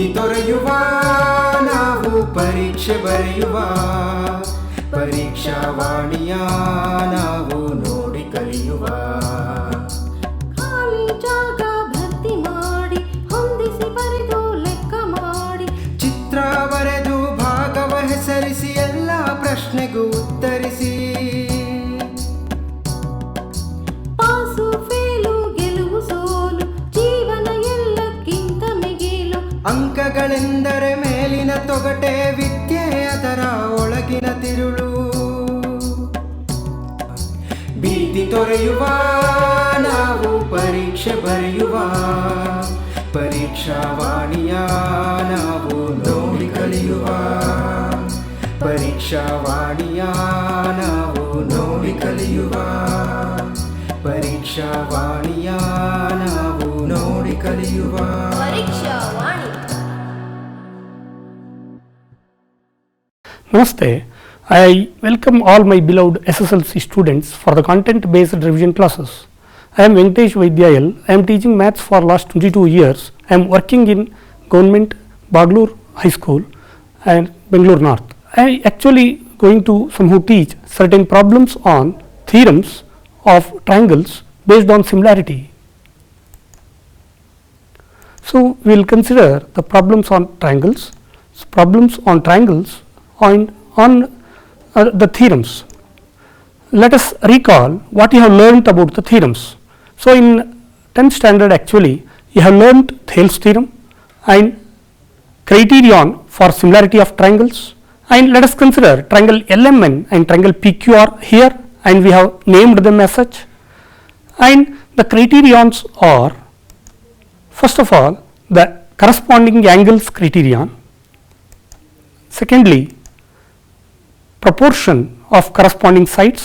ಭೀತಿ ತೊರೆಯುವ ನಾವು ಪರೀಕ್ಷೆ ಬರೆಯುವ ಪರೀಕ್ಷಾವಾಣಿಯ ನಾವು ನೋಡಿ ಕಲಿಯುವ ಖಾಲಿ ಜಾಗ ಭರ್ತಿ ಮಾಡಿ ಹೊಂದಿಸಿ ಬರೆದು ಲೆಕ್ಕ ಮಾಡಿ ಚಿತ್ರ ಬರೆದು ಭಾಗವ ಹೆಸರಿಸಿ ಎಲ್ಲ ಪ್ರಶ್ನೆಗೂ ಉತ್ತರಿಸಿ ಪಾಸು ಫೇಲು ಗೆಲುವು ಸೋಲು ಜೀವನ ಎಲ್ಲಕ್ಕಿಂತ ಮಿಗಿಲು ಅಂಕಗಳೆಂದರೆ ಮೇಲಿನ ತೊಗಟೆ ವಿದ್ಯೆ ಅದರ ಒಳಗಿನ ತಿರುಳು ಭೀತಿ ತೊರೆಯುವ ನಾವು ಪರೀಕ್ಷೆ ಬರೆಯುವ ಪರೀಕ್ಷಾವಾಣಿಯ ನಾವು ನೋಡಿ ಕಲಿಯುವ ಪರೀಕ್ಷಾವಾಣಿಯ ನಾವು ನೋಡಿ ಕಲಿಯುವ ಪರೀಕ್ಷಾವಾಣಿಯ ನಾವು ನೋಡಿ ಕಲಿಯುವ ಪರೀಕ್ಷಾವಾಣಿ. Namaste. I welcome all my beloved SSLC students for the content based revision classes. I am Venkatesh Vaidyail. I am teaching maths for last 22 years. I am working in Government Bagalur High School and Bangalore North. I actually going to somehow teach certain problems on theorems of triangles based on similarity. So we will consider the problems on triangles and on the theorems. Let us recall what you have learnt about the theorems. So in 10th standard actually you have learnt Thales theorem and criterion for similarity of triangles, and let us consider triangle LMN and triangle PQR here, and we have named them as such. And the criterions are, first of all, the corresponding angles criterion, secondly proportion of corresponding sides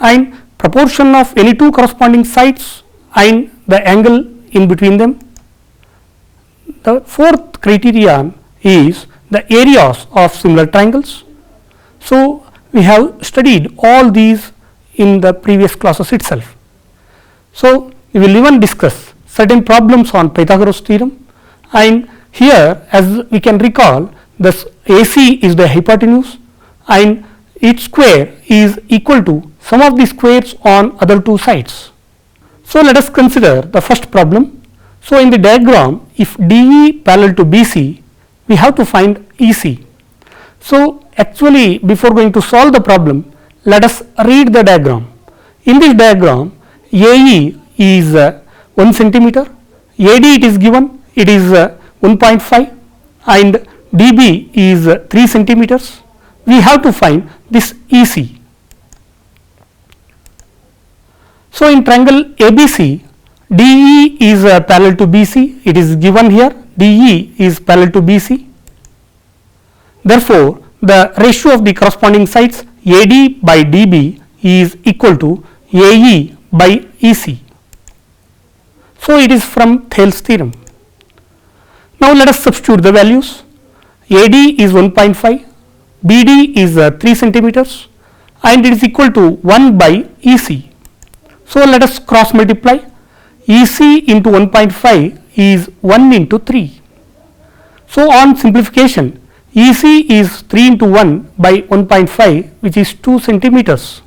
and proportion of any two corresponding sides and the angle in between them. The fourth criterion is the areas of similar triangles. So we have studied all these in the previous classes itself. So we will even discuss certain problems on Pythagoras theorem, and here as we can recall, this AC is the hypotenuse and its square is equal to sum of the squares on other two sides. So let us consider the first problem. So in the diagram, if DE parallel to BC, we have to find EC. So actually before going to solve the problem, let us read the diagram. In this diagram, AE is 1 centimeter, AD it is given, it is 1.5, and DB is 3 centimeters. We have to find this EC. So in triangle ABC, DE is parallel to BC, it is given here, DE is parallel to BC. Therefore, the ratio of the corresponding sides AD by DB is equal to AE by EC. So it is from Thales theorem. Now let us substitute the values. AD is 1.5, BD is 3 centimeters, and it is equal to 1 by EC. So let us cross multiply. EC into 1.5 is 1 into 3. So on simplification, EC is 3 into 1 by 1.5, which is 2 centimeters.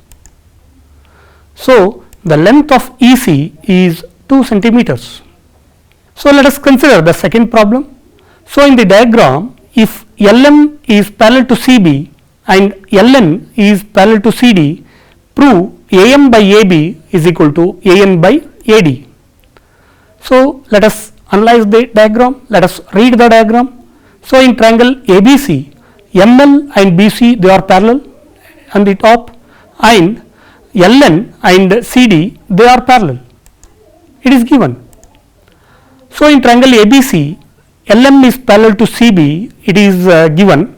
So the length of EC is 2 centimeters. So let us consider the second problem. So in the diagram, if LM is parallel to CB and LN is parallel to CD, prove AM by AB is equal to AN by AD. So let us analyze the diagram, let us read the diagram. So in triangle ABC, ML and BC they are parallel on the top, and LN and CD they are parallel, it is given. So in triangle ABC, LM is parallel to CB, it is given.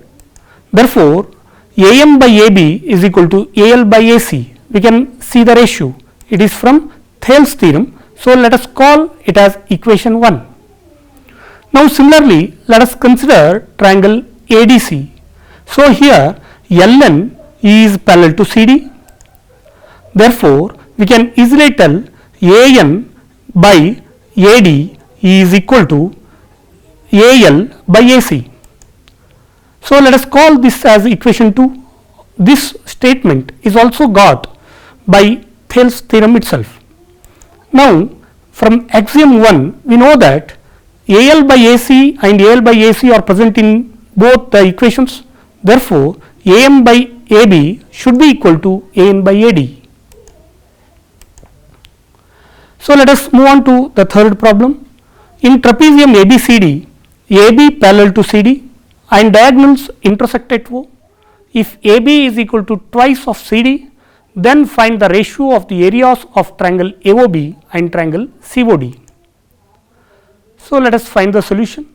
Therefore AM by AB is equal to AL by AC. We can see the ratio, it is from Thales theorem. So let us call it as equation 1. Now similarly, let us consider triangle ADC. So here LN is parallel to CD. Therefore we can easily tell AN by AD is equal to AL by AC. So let us call this as equation 2. This statement is also got by Thales theorem itself. Now from axiom 1 we know that AL by AC and AL by AC are present in both the equations. Therefore AM by AB should be equal to AN by AD. So let us move on to the third problem. In trapezium ABCD, AB parallel to CD and diagonals intersect at O. If AB is equal to twice of CD, then find the ratio of the areas of triangle AOB and triangle COD. So let us find the solution.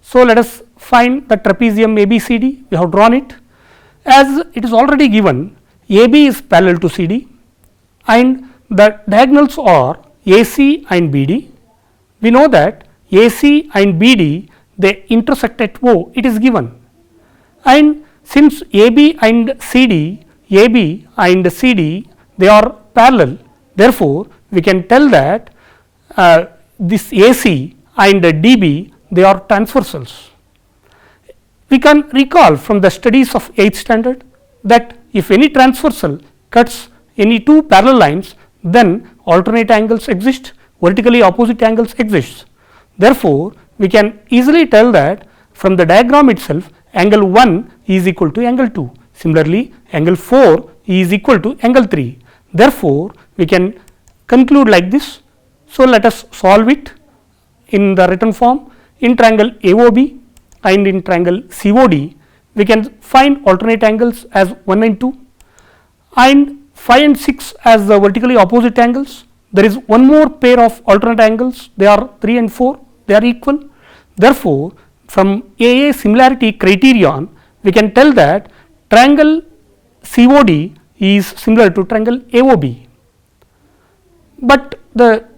So let us find the trapezium ABCD. We have drawn it. As it is already given, AB is parallel to CD and the diagonals are AC and BD. We know that AC and BD they intersect at O, it is given, and since AB and CD they are parallel, therefore we can tell that this AC and DB they are transversals. We can recall from the studies of 8th standard that if any transversal cuts any two parallel lines, then alternate angles exist, vertically opposite angles exist. Therefore we can easily tell that from the diagram itself angle 1 is equal to angle 2. Similarly angle 4 is equal to angle 3. Therefore we can conclude like this. So let us solve it in the written form. In triangle AOB and in triangle COD we can find alternate angles as 1 and 2 and 5 and 6 as the vertically opposite angles. There is one more pair of alternate angles, they are 3 and 4, they are equal. Therefore from AA similarity criterion we can tell that triangle COD is similar to triangle AOB. But the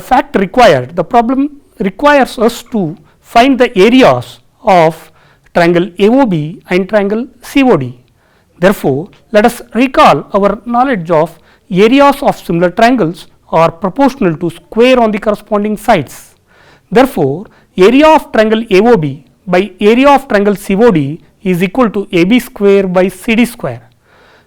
fact required, the problem requires us to find the areas of triangle AOB and triangle COD. Therefore let us recall our knowledge of areas of similar triangles are proportional to square on the corresponding sides. Therefore area of triangle AOB by area of triangle COD is equal to AB square by CD square.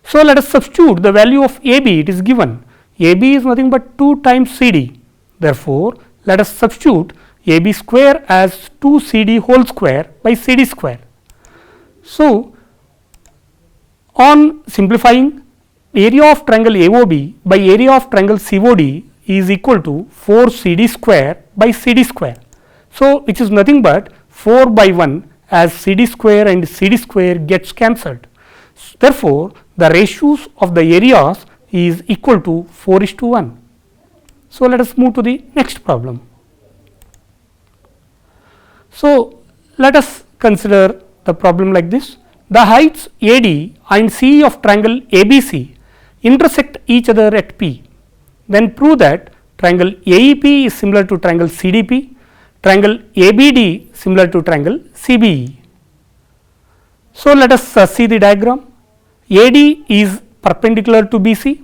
So let us substitute the value of AB, it is given AB is nothing but 2 times CD. Therefore let us substitute AB square as 2 CD whole square by CD square. So on simplifying, area of triangle AOB by area of triangle COD is equal to 4 CD square by CD square. So which is nothing but 4 by 1 as CD square and CD square gets cancelled. Therefore the ratios of the areas is equal to 4:1. So let us move to the next problem. So let us consider the problem like this. The heights AD and CE of triangle ABC intersect each other at P. Then prove that triangle AEP is similar to triangle CDP, triangle ABD similar to triangle CBE. So let us see the diagram. AD is perpendicular to BC,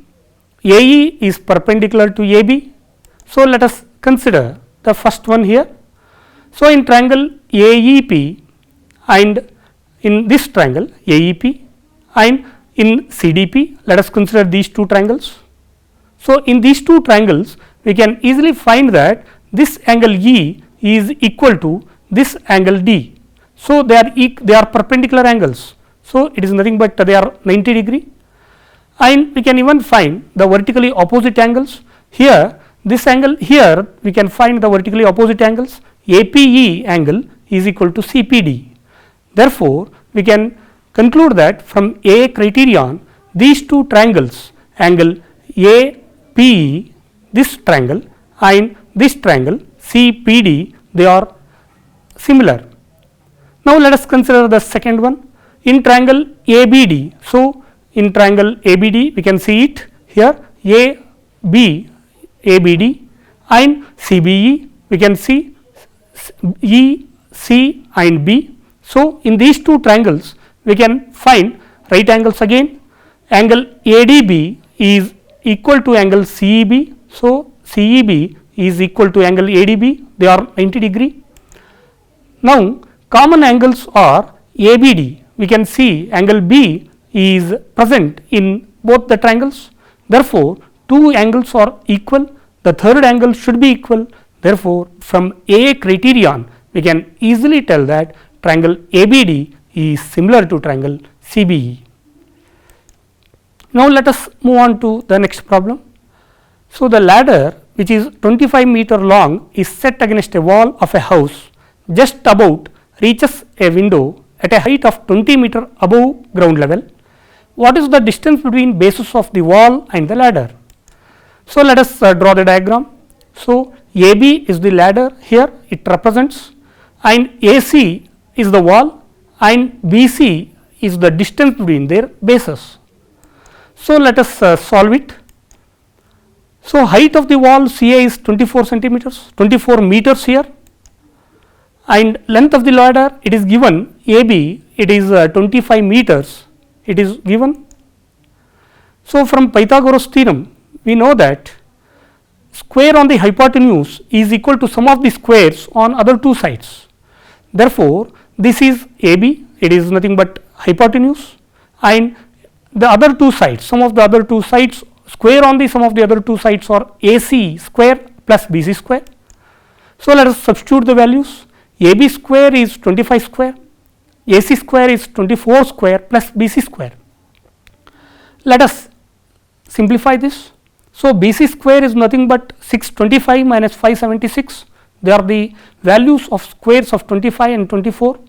AE is perpendicular to AB. So let us consider the first one here. So in triangle AEP and in this triangle AEP and in CDP, let us consider these two triangles. So in these two triangles we can easily find that this angle E is equal to this angle D. So they are perpendicular angles. So it is nothing but they are 90 degree, and we can even find the vertically opposite angles. Here this angle, here we can find the vertically opposite angles. APE angle is equal to CPD. Therefore we can conclude that from A criterion these two triangles, angle APE, this triangle and this triangle CPD, they are similar. Now let us consider the second one in triangle ABD. So in triangle ABD we can see it here AB ABD and CBE we can see E, C and B. So in these two triangles we can find right angles again. Angle ADB is equal to angle CEB. So CEB is equal to angle ADB, they are 90 degree. Now, common angles are ABD. We can see angle B is present in both the triangles. Therefore, two angles are equal. The third angle should be equal. Therefore, from A criterion, we can easily tell that triangle ABD is similar to triangle CBE. Now, let us move on to the next problem. So, the ladder which is 25-meter long is set against a wall of a house just about reaches a window at a height of 20-meter above ground level. What is the distance between bases of the wall and the ladder? So, let us draw the diagram. So, AB is the ladder here, it represents, and AC is the wall and BC is the distance between their bases. So, let us solve it. So, height of the wall CA is 24 centimeters, 24 meters here, and length of the ladder it is given AB, it is 25 meters, it is given. So, from Pythagoras theorem we know that square on the hypotenuse is equal to sum of the squares on other two sides. Therefore, this is AB, it is nothing but hypotenuse, and the other two sides, sum of the other two sides, square on the sum of the other two sides are AC square plus BC square. So, let us substitute the values. AB square is 25 square, AC square is 24 square plus BC square. Let us simplify this. So, BC square is nothing but 625 minus 576, they are the values of squares of 25 and 24.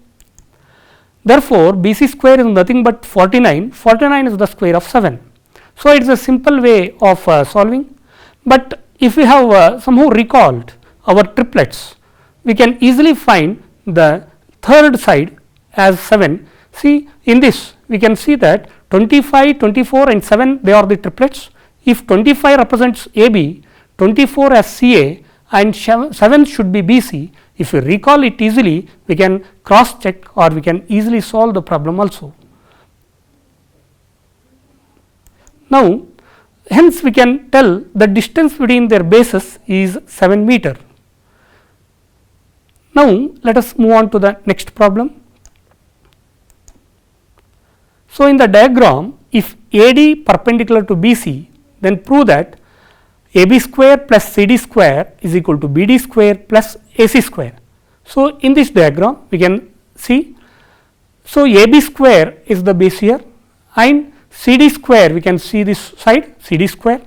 Therefore, BC square is nothing but 49, 49 is the square of 7. So, it is a simple way of solving, but if we have somehow recalled our triplets, we can easily find the third side as 7. See, in this we can see that 25, 24 and 7 they are the triplets. If 25 represents AB, 24 as CA and 7 should be BC. If we recall it easily, we can cross check or we can easily solve the problem also. Now, hence we can tell the distance between their bases is 7 meter. Now, let us move on to the next problem. So, in the diagram, if AD perpendicular to BC, then prove that AB square plus CD square is equal to BD square plus AC square. So, in this diagram we can see, so AB square is the base here and CD square we can see this side CD square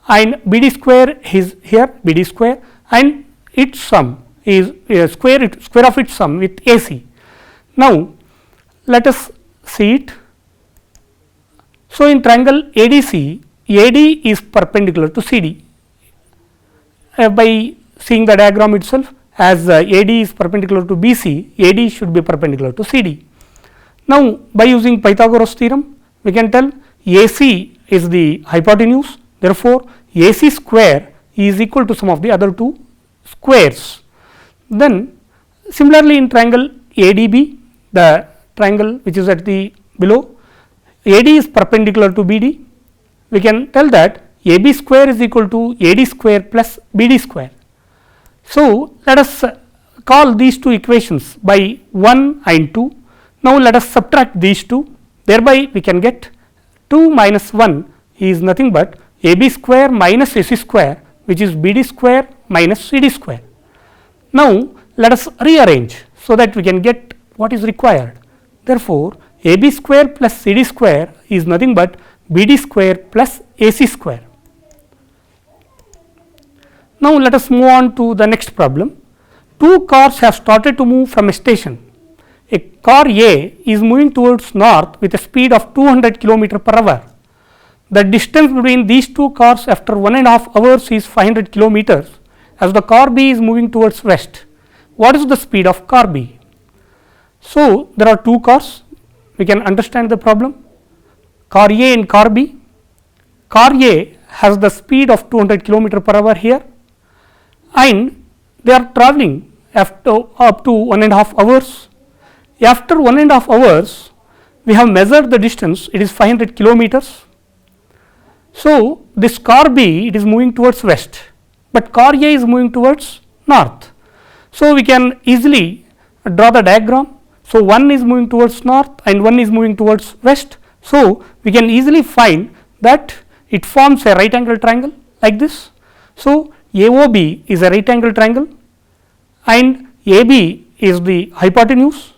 and BD square is here BD square and its sum is square of its sum with AC. Now, let us see it. So, in triangle ADC, AD is perpendicular to CD. By seeing the diagram itself, as AD is perpendicular to BC, AD should be perpendicular to CD. Now, by using Pythagoras theorem, we can tell AC is the hypotenuse, therefore, AC square is equal to sum of the other two squares. Then, similarly, in triangle ADB, the triangle which is at the below, AD is perpendicular to BD, we can tell that AB square is equal to AD square plus BD square. So, let us call these two equations by 1 and 2. Now, let us subtract these two, thereby we can get 2 minus 1 is nothing but AB square minus AC square, which is BD square minus CD square. Now, let us rearrange so that we can get what is required. Therefore, AB square plus CD square is nothing but BD square plus AC square. Now, let us move on to the next problem. Two cars have started to move from a station. A car A is moving towards north with a speed of 200 km per hour. The distance between these two cars after 1.5 hours is 500 kilometers, as the car B is moving towards west. What is the speed of car B? So, there are two cars, we can understand the problem, car A and car B. Car A has the speed of 200 km per hour here, and they are travelling up to 1.5 hours. After 1.5 hours, we have measured the distance, it is 500 kilometers. So, this car B it is moving towards west, but car A is moving towards north. So, we can easily draw the diagram. So, one is moving towards north and one is moving towards west. So, we can easily find that it forms a right angle triangle like this. So, AOB is a right angle triangle and AB is the hypotenuse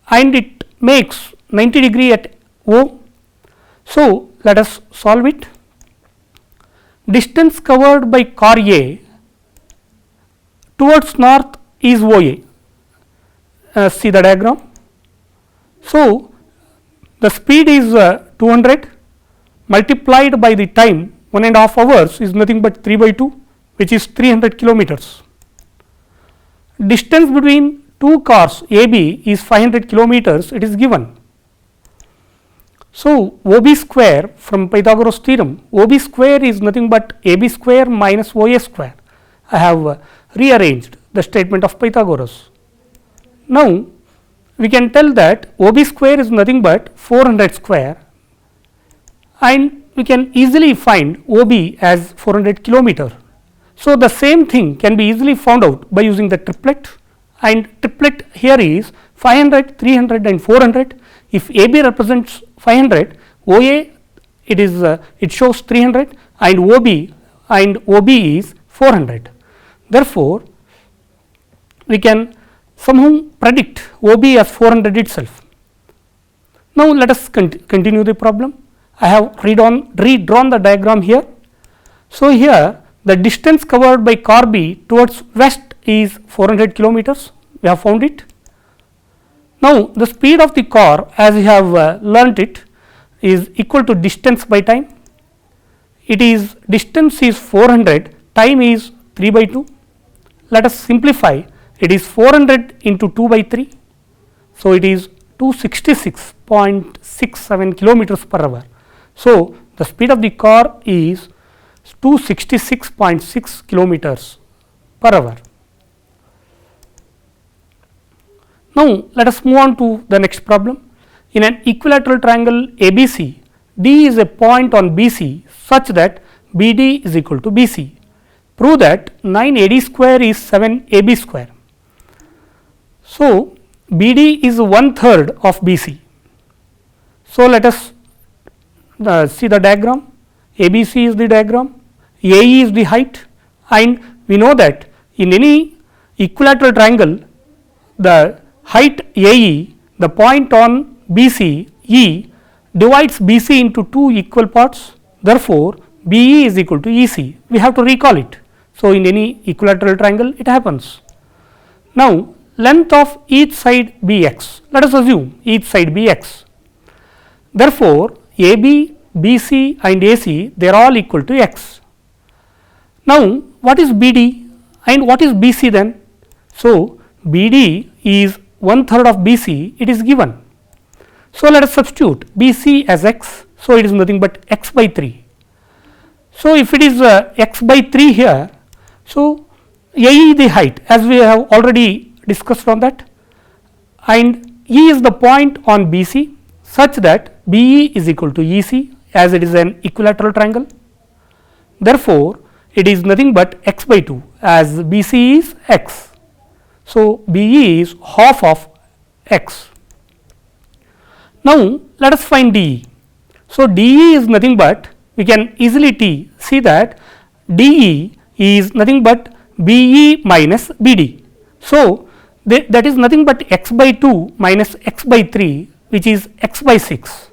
and it makes 90 degree at O. So, let us solve it. Distance covered by car A towards north is OA. See the diagram. So, the speed is 200 multiplied by the time 1.5 hours is nothing but 3/2, which is 300 kilometers. Distance between two cars AB is 500 kilometers, it is given. So, OB square from Pythagoras theorem, OB square is nothing but AB square minus OA square. I have rearranged the statement of Pythagoras. Now, we can tell that OB square is nothing but 400 square and we can easily find OB as 400 kilometer. So, the same thing can be easily found out by using the triplet, and triplet here is 500, 300 and 400. If AB represents 500, OA it shows 300 and OB is 400. Therefore, we can somehow predict OB as 400 itself. Now, let us continue the problem. I have redrawn the diagram here. So, here the distance covered by car B towards west is 400 kilometers, we have found it. Now, the speed of the car as we have learnt it is equal to distance by time. It is distance is 400, time is 3/2. Let us simplify, it is 400 into 2/3. So, it is 266.67 kilometers per hour. So, the speed of the car is 266.6 kilometers per hour. Now, let us move on to the next problem. In an equilateral triangle ABC, D is a point on BC such that BD is equal to BC. Prove that 9AD square is 7AB square. So, BD is 1/3 of BC. So, let us see the diagram. ABC is the diagram, AE is the height, and we know that in any equilateral triangle the height AE, the point on BC E divides BC into two equal parts. Therefore, BE is equal to EC. We have to recall it. So, in any equilateral triangle it happens. Now, length of each side BX, let us assume each side BX. Therefore, AB, BC and AC, they are all equal to x. Now, what is BD and what is BC then? So, BD is 1/3 of BC, it is given. So, let us substitute BC as x. So, it is nothing but x by 3. So, if it is x by 3 here, so AE the height as we have already discussed on that, and E is the point on BC such that BE is equal to EC as it is an equilateral triangle. Therefore, it is nothing but x by 2 as BC is x. So, BE is half of x. Now, let us find DE. So, DE is nothing but we can easily see that DE is nothing but BE minus BD. So, that is nothing but x by 2 minus x by 3 which is x by 6.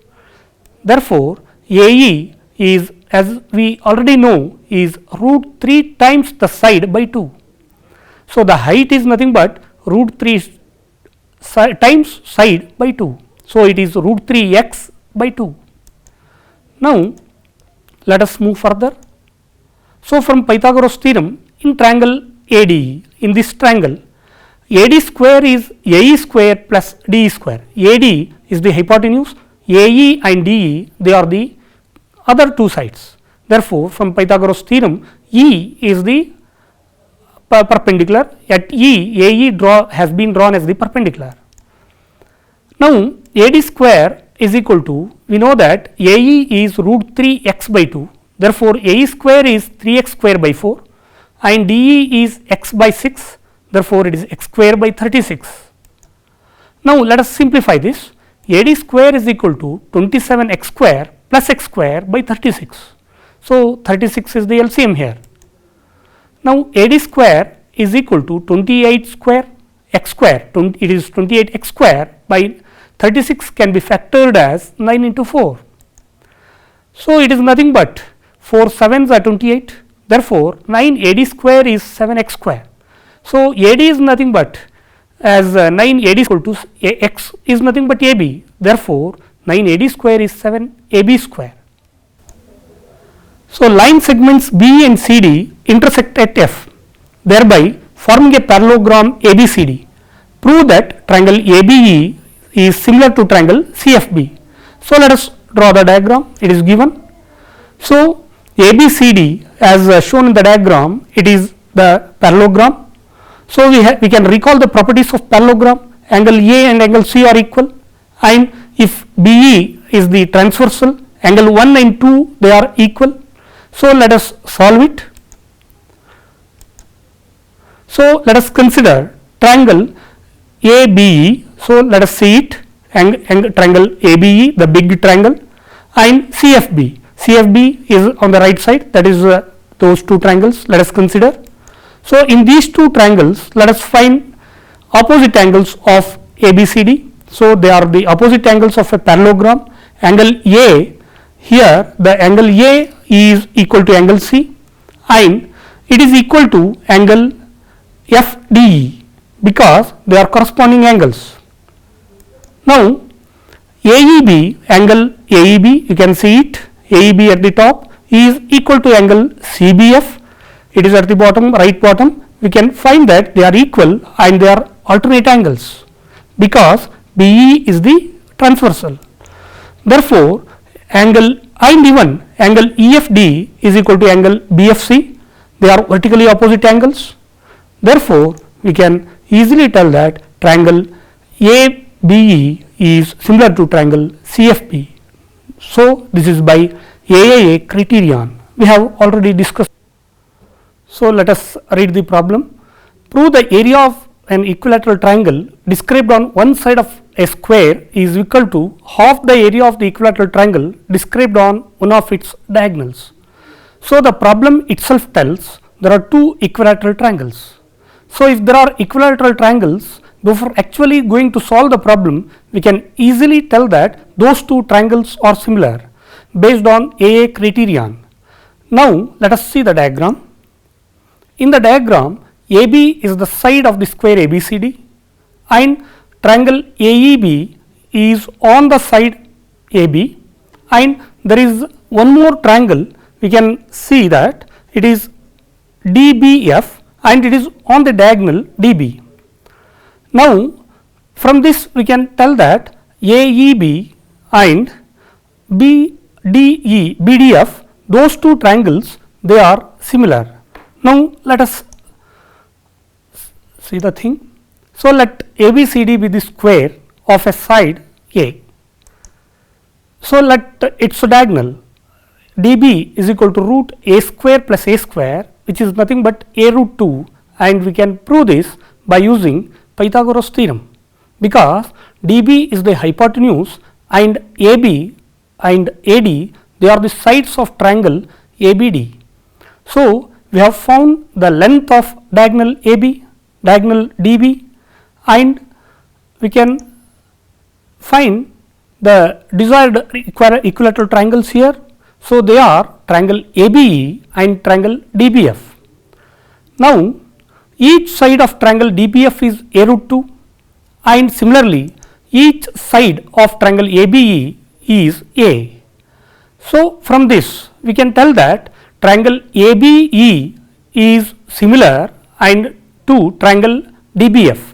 Therefore, AE is as we already know is root 3 times the side by 2. So, the height is nothing but root 3 times side by 2. So, it is root 3 x by 2. Now, let us move further. So, from Pythagoras theorem in triangle ADE, in this triangle AD square is AE square plus DE square. AD is the hypotenuse, AE and DE they are the other two sides. Therefore, from Pythagoras theorem E is the perpendicular, at E AE has been drawn as the perpendicular. Now, AD square is equal to, we know that AE is root 3 x by 2. Therefore, AE square is 3x square by 4 and DE is x by 6. Therefore, it is x square by 36. Now, let us simplify this. AD square is equal to 27x square plus x square by 36. So, 36 is the LCM here. Now, AD square is equal to 28 square x square, it is 28 x square by 36 can be factored as 9 into 4. So, it is nothing but 4 7s are 28, therefore, 9 AD square is 7 x square. So, AD is nothing but as 9 AD is equal to x is nothing but AB, therefore, 9 AD square is 7 AB square. So, line segments B and CD intersect at F, thereby forming a parallelogram ABCD. Prove that triangle ABE is similar to triangle CFB. So, let us draw the diagram, it is given. So, ABCD as shown in the diagram, it is the parallelogram. So, we can recall the properties of parallelogram, angle A and angle C are equal, and if BE is the transversal, angle 1 and 2 they are equal. So, let us solve it. So, let us consider triangle ABE. So, let us see it, triangle ABE, the big triangle, and CFB. CFB is on the right side, that is those two triangles, let us consider. So, in these two triangles, let us find opposite angles of ABCD. So, they are the opposite angles of a parallelogram. Angle A, here the angle A is equal to angle C, and it is equal to angle FDE because they are corresponding angles. Now, AEB, angle AEB, you can see it, AEB at the top is equal to angle CBF, it is at the bottom, right bottom. We can find that they are equal and they are alternate angles because BE is the transversal. Therefore, angle and even angle EFD is equal to angle BFC, they are vertically opposite angles. Therefore, we can easily tell that triangle ABE is similar to triangle CFB. So, this is by AAA criterion, we have already discussed. So, let us read the problem. Prove the area of an equilateral triangle described on one side of a square is equal to half the area of the equilateral triangle described on one of its diagonals. So, the problem itself tells there are two equilateral triangles. So, if there are equilateral triangles, before actually going to solve the problem, we can easily tell that those two triangles are similar based on AA criterion. Now, let us see the diagram. In the diagram, AB is the side of the square ABCD and triangle AEB is on the side AB, and there is one more triangle, we can see that it is DBF and it is on the diagonal DB. Now, from this we can tell that AEB and BDF, those two triangles, they are similar. Now, let us see the thing. So, let ABCD be the square of a side A. So, let its diagonal DB is equal to root A square plus A square, which is nothing but A root 2, and we can prove this by using Pythagoras theorem, because DB is the hypotenuse and AB and AD, they are the sides of triangle ABD. So, we have found the length of diagonal AB, diagonal DB, and we can find the desired equilateral triangles here. So, they are triangle ABE and triangle DBF. Now, each side of triangle DBF is A root 2, and similarly each side of triangle ABE is A. So, from this we can tell that triangle ABE is similar and to triangle DBF.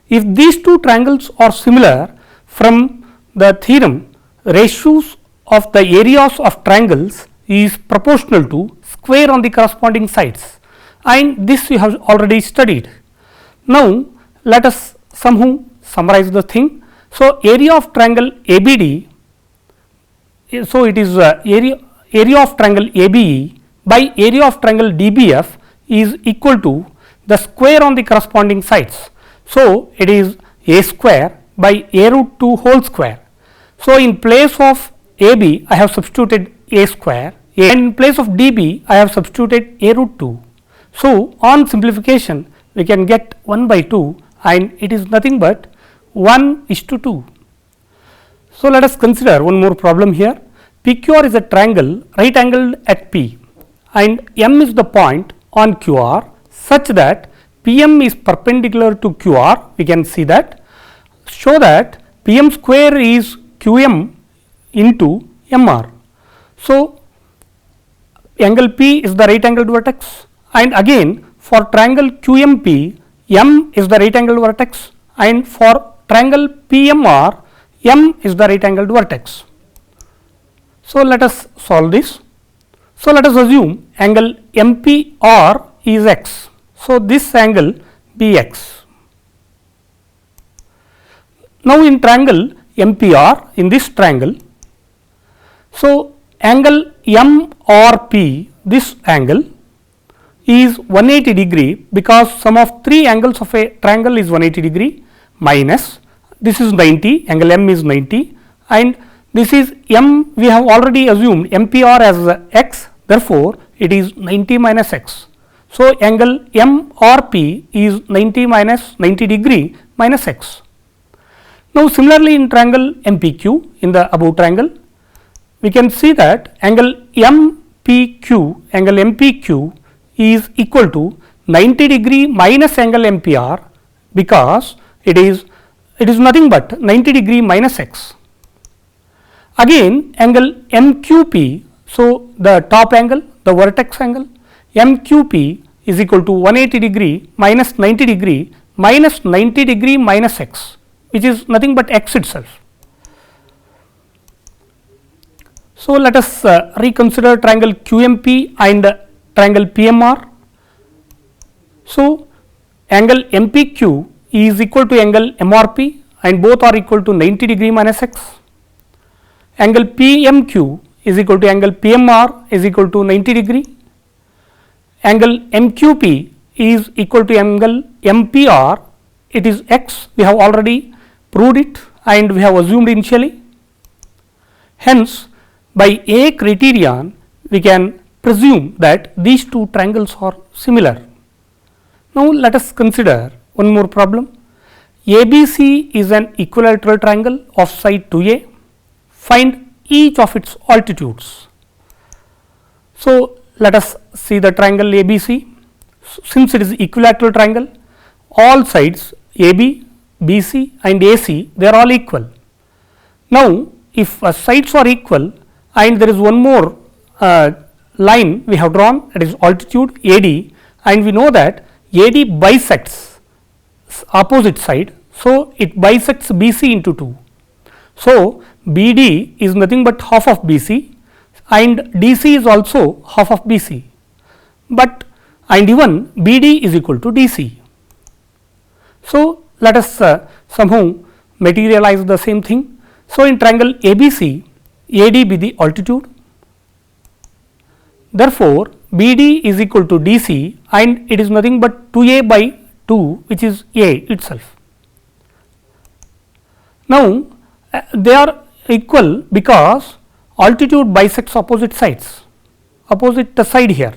If these two triangles are similar, from the theorem, ratios of the areas of triangles is proportional to square on the corresponding sides, and this you have already studied. Now, let us somehow summarize the thing. So, area of triangle ABD, so it is area of triangle ABE by area of triangle DBF is equal to the square on the corresponding sides. So, it is A square by a root 2 whole square. So, in place of AB I have substituted a square and in place of dB I have substituted a root 2. So, on simplification we can get 1 by 2 and it is nothing but 1:2. So, let us consider one more problem here. PQR is a triangle right angled at P and M is the point on QR such that PM is perpendicular to QR. We can see that, show that PM square is QM into MR. So, angle P is the right angled vertex and again for triangle QMP M is the right angled vertex and for triangle PMR M is the right angled vertex. So, let us solve this. So, let us assume angle MPR is x. So, this angle Bx. Now, in triangle MPR, in this triangle, so angle MRP, this angle is 180 degree because sum of three angles of a triangle is 180 degree minus this is 90, angle M is 90 and this is M, we have already assumed MPR as x, therefore, it is 90 minus x. So, angle MRP is 90 degree minus x. Now, similarly in triangle MPQ in the above triangle, we can see that angle MPQ is equal to 90 degree minus angle MPR because it is nothing but 90 degree minus x. Again angle MQP, so the top angle, the vertex angle MQP is equal to 180 degree minus 90 degree minus 90 degree minus x, which is nothing but x itself. So, let us reconsider triangle QMP and triangle PMR. So, angle MPQ is equal to angle MRP and both are equal to 90 degree minus x. Angle PMQ is equal to angle PMR is equal to 90 degree. Angle MQP is equal to angle MPR, it is x, we have already proved it and we have assumed initially. Hence, by A criterion we can presume that these two triangles are similar. Now, let us consider one more problem. ABC is an equilateral triangle of side 2A. Find each of its altitudes. So, let us see the triangle ABC. Since it is equilateral triangle, all sides AB, BC and AC, they are all equal. Now, if sides are equal and there is one more line we have drawn, that is altitude AD, and we know that AD bisects opposite side. So, it bisects BC into 2. So, BD is nothing but half of BC and DC is also half of BC, but and even BD is equal to DC. So, let us somehow materialize the same thing. So, in triangle ABC, AD be the altitude, therefore, BD is equal to DC and it is nothing but 2A by 2, which is A itself. Now, they are equal because altitude bisects opposite sides, opposite the side here.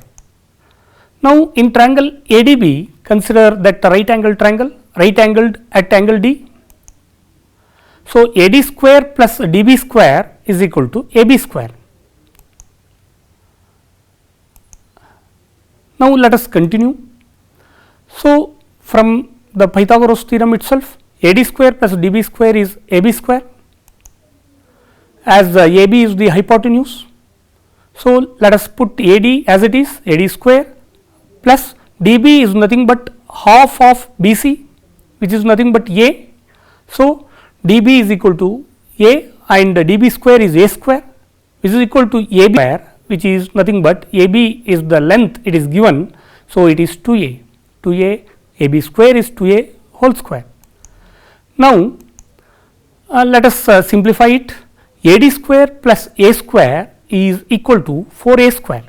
Now, in triangle ADB, consider that the right angle triangle, right angled at angle D. So, AD square plus DB square is equal to AB square. Now, let us continue. So, from the Pythagoras theorem itself, AD square plus DB square is AB square, as AB is the hypotenuse. So, let us put AD as it is, AD square plus DB is nothing but half of BC, which is nothing but A. So, DB is equal to A and DB square is A square, which is equal to AB square, which is nothing but AB is the length it is given. So, it is 2A, AB square is 2A whole square. Now, let us simplify it. AD square plus A square is equal to 4A square.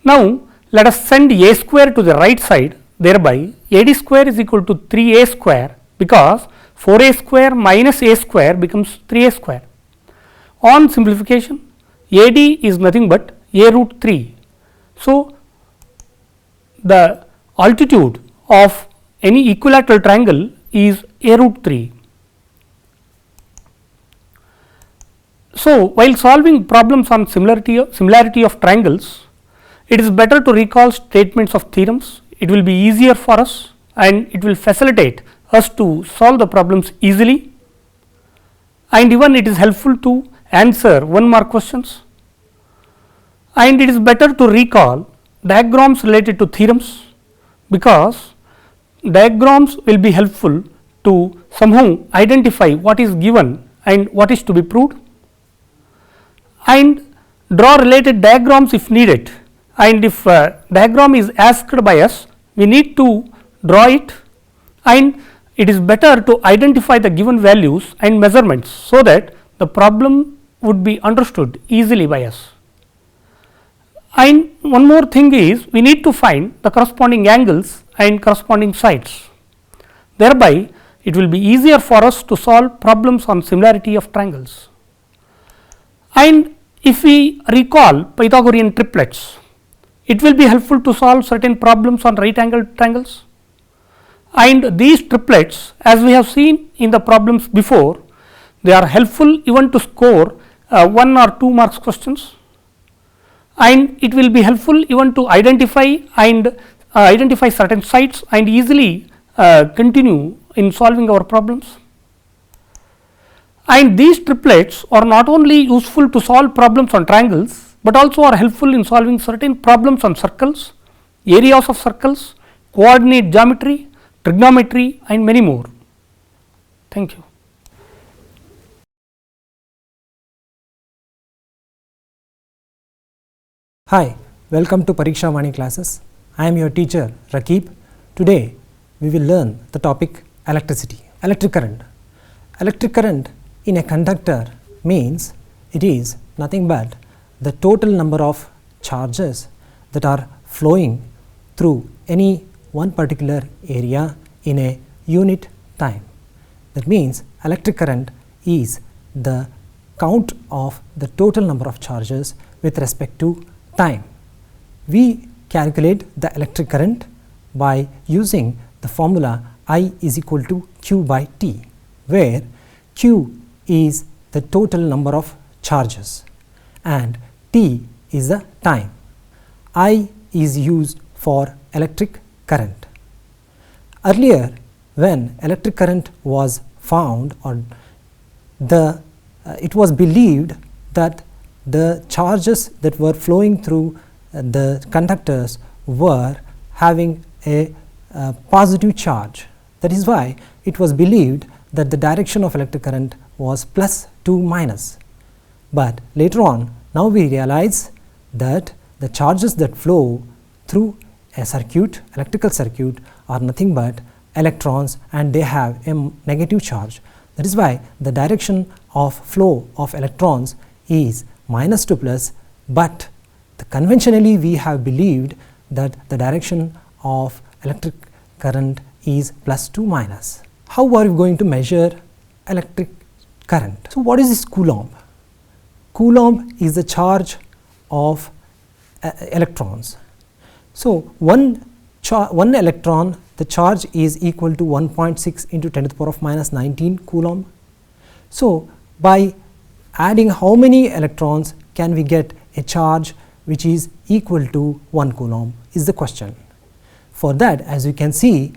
Now, let us send A square to the right side, thereby AD square is equal to 3A square because 4a square minus a square becomes 3a square. On simplification, AD is nothing but a root 3. So, the altitude of any equilateral triangle is a root 3. So, while solving problems on similarity of triangles, it is better to recall statements of theorems. It will be easier for us and it will facilitate us to solve the problems easily, and even it is helpful to answer 1 mark questions, and it is better to recall diagrams related to theorems, because diagrams will be helpful to somehow identify what is given and what is to be proved, and draw related diagrams if needed, and if diagram is asked by us, we need to draw it, and it is better to identify the given values and measurements, so that the problem would be understood easily by us. And one more thing is, we need to find the corresponding angles and corresponding sides. Thereby, it will be easier for us to solve problems on similarity of triangles. And if we recall Pythagorean triplets, it will be helpful to solve certain problems on right angled triangles. And these triplets, as we have seen in the problems before, they are helpful even to score 1 or 2 marks questions, and it will be helpful even to identify certain sites and easily continue in solving our problems. And these triplets are not only useful to solve problems on triangles, but also are helpful in solving certain problems on circles, areas of circles, coordinate geometry, trigonometry, and many more. Thank you. Hi, welcome to Pariksha Vani classes. I am your teacher Rakib. Today we will learn the topic electricity, electric current. Electric current in a conductor means it is nothing but the total number of charges that are flowing through any one particular area in a unit time. That means electric current is the count of the total number of charges with respect to time. We calculate the electric current by using the formula I is equal to Q by T, where Q is the total number of charges and T is the time. I is used for electric current. Earlier, when electric current was found, or it was believed that the charges that were flowing through the conductors were having a positive charge. That is why it was believed that the direction of electric current was plus to minus. But later on, now we realize that the charges that flow through a circuit, electrical circuit, are nothing but electrons, and they have a negative charge. That is why the direction of flow of electrons is minus to plus, but conventionally we have believed that the direction of electric current is plus to minus. How are we going to measure electric current? So, what is this Coulomb? Coulomb is the charge of electrons. So, one electron, the charge is equal to 1.6 into 10 to the power of minus 19 Coulomb. So, by adding how many electrons can we get a charge which is equal to 1 Coulomb is the question. For that, as you can see,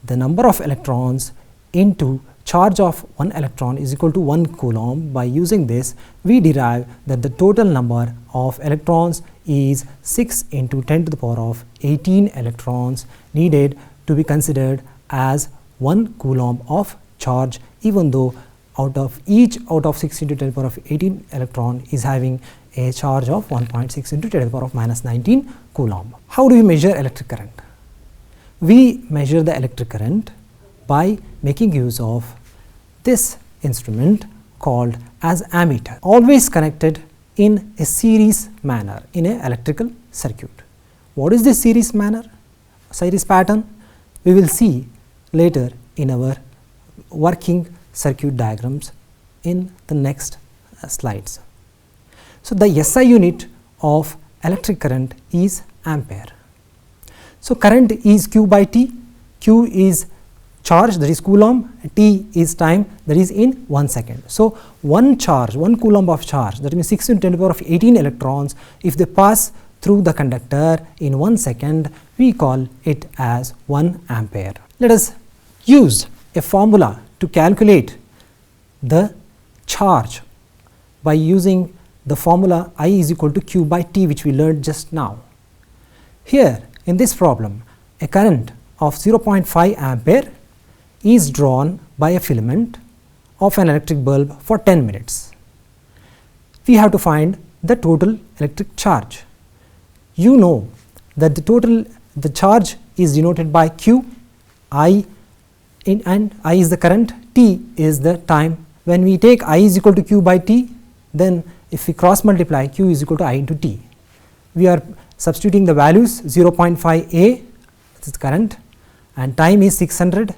the number of electrons into charge of 1 electron is equal to 1 Coulomb. By using this, we derive that the total number of electrons is 6 into 10 to the power of 18 electrons needed to be considered as 1 Coulomb of charge, even though out of 6 into 10 to the power of 18 electron is having a charge of 1.6 into 10 to the power of minus 19 Coulomb. How do we measure electric current? We measure the electric current by making use of this instrument called as ammeter, always connected in a series manner in an electrical circuit. What is this series manner, series pattern? We will see later in our working circuit diagrams in the next slides. So, the SI unit of electric current is ampere. So, current is Q by T, Q is charge, that is coulomb, T is time, that is in 1 second. So, one charge, 1 coulomb of charge, that means 6 × 10⁻18 electrons, if they pass through the conductor in 1 second, we call it as 1 ampere. Let us use a formula to calculate the charge by using the formula I is equal to Q by T, which we learned just now. Here in this problem, a current of 0.5 ampere is drawn by a filament of an electric bulb for 10 minutes. We have to find the total electric charge. You know that the charge is denoted by Q, I and I is the current, T is the time. When we take I is equal to Q by T, then if we cross multiply, Q is equal to I into T. We are substituting the values 0.5 A, this is current, and time is 600.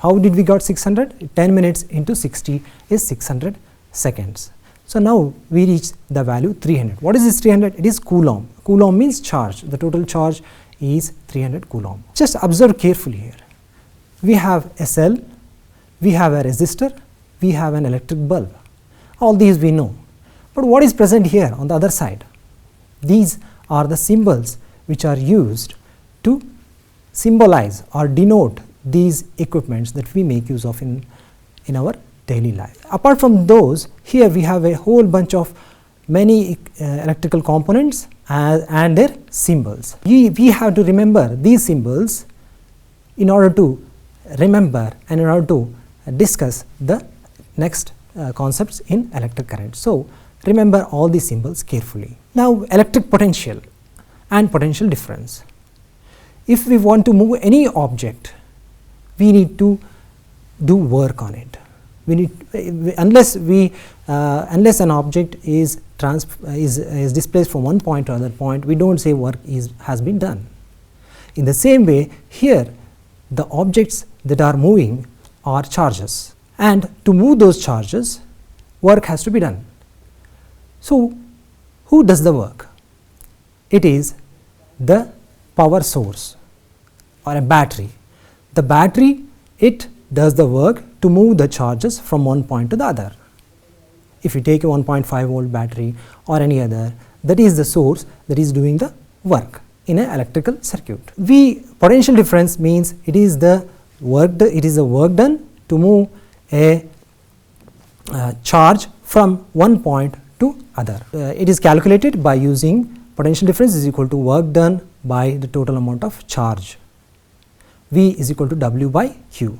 How did we got 600? 10 minutes into 60 is 600 seconds. So, now we reach the value 300. What is this 300? It is coulomb. Coulomb means charge. The total charge is 300 coulomb. Just observe carefully here. We have a cell, we have a resistor, we have an electric bulb. All these we know. But what is present here on the other side? These are the symbols which are used to symbolize or denote these equipments that we make use of in our daily life. Apart from those, here we have a whole bunch of many electrical components and their symbols. We have to remember these symbols in order to remember and in order to discuss the next concepts in electric current. So, remember all these symbols carefully. Now, electric potential and potential difference. If we want to move any object, we need to do work on it. We need, unless an object is displaced from one point to another point, we don't say work has been done. In the same way, here the objects that are moving are charges, and to move those charges, work has to be done. So, who does the work? It is the power source or a battery. The battery, it does the work to move the charges from one point to the other. If you take a 1.5 volt battery or any other, that is the source that is doing the work in an electrical circuit. Potential difference means it is the work done to move a charge from one point to other. It is calculated by using potential difference is equal to work done by the total amount of charge. V is equal to W by Q.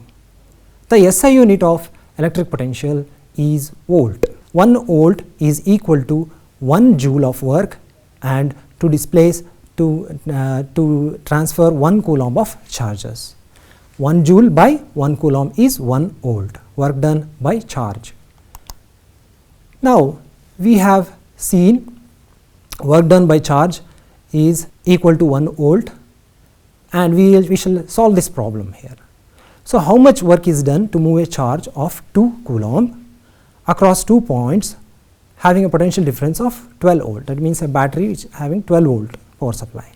The SI unit of electric potential is volt. 1 volt is equal to 1 joule of work, and to displace to transfer 1 coulomb of charges. 1 joule by 1 coulomb is 1 volt, work done by charge. Now, we have seen work done by charge is equal to 1 volt, and we shall solve this problem here. So, how much work is done to move a charge of 2 coulomb across 2 points having a potential difference of 12 volt, that means a battery which having 12 volt power supply.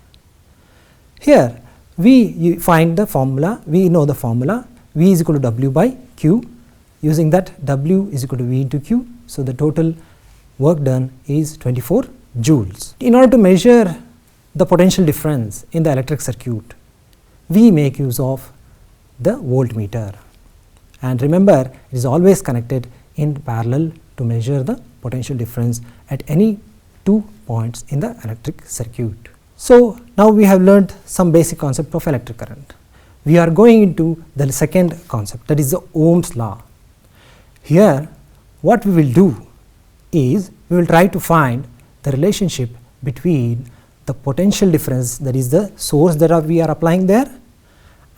Here we find the formula, we know the formula V is equal to W by Q. Using that, W is equal to V into Q. So, the total work done is 24 joules. In order to measure the potential difference in the electric circuit, we make use of the voltmeter, and remember it is always connected in parallel to measure the potential difference at any 2 points in the electric circuit. So, now we have learned some basic concept of electric current. We are going into the second concept, that is the Ohm's law. Here what we will do is we will try to find the relationship between the potential difference, that is the source that we are applying there,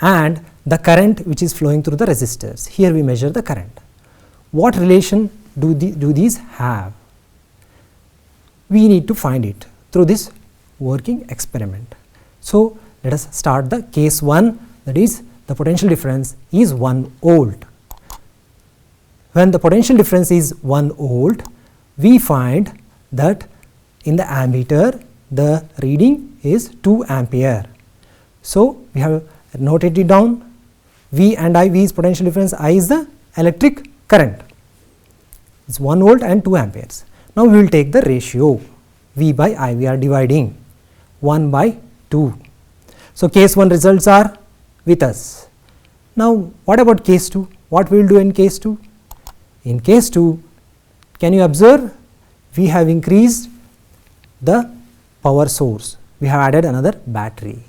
and the current which is flowing through the resistors. Here we measure the current. What relation do these have? We need to find it through this working experiment. So, let us start the case 1, that is the potential difference is 1 volt. when the potential difference is 1 volt, we find that in the ammeter the reading is 2 ampere. So, we have noted it down. V and I, V is potential difference, I is the electric current, it is 1 volt and 2 amperes. Now, we will take the ratio V by I, we are dividing 1 by 2. So, case 1 results are with us. Now, what about case 2? What we will do in case 2? In case 2, can you observe, we have increased the power source, we have added another battery.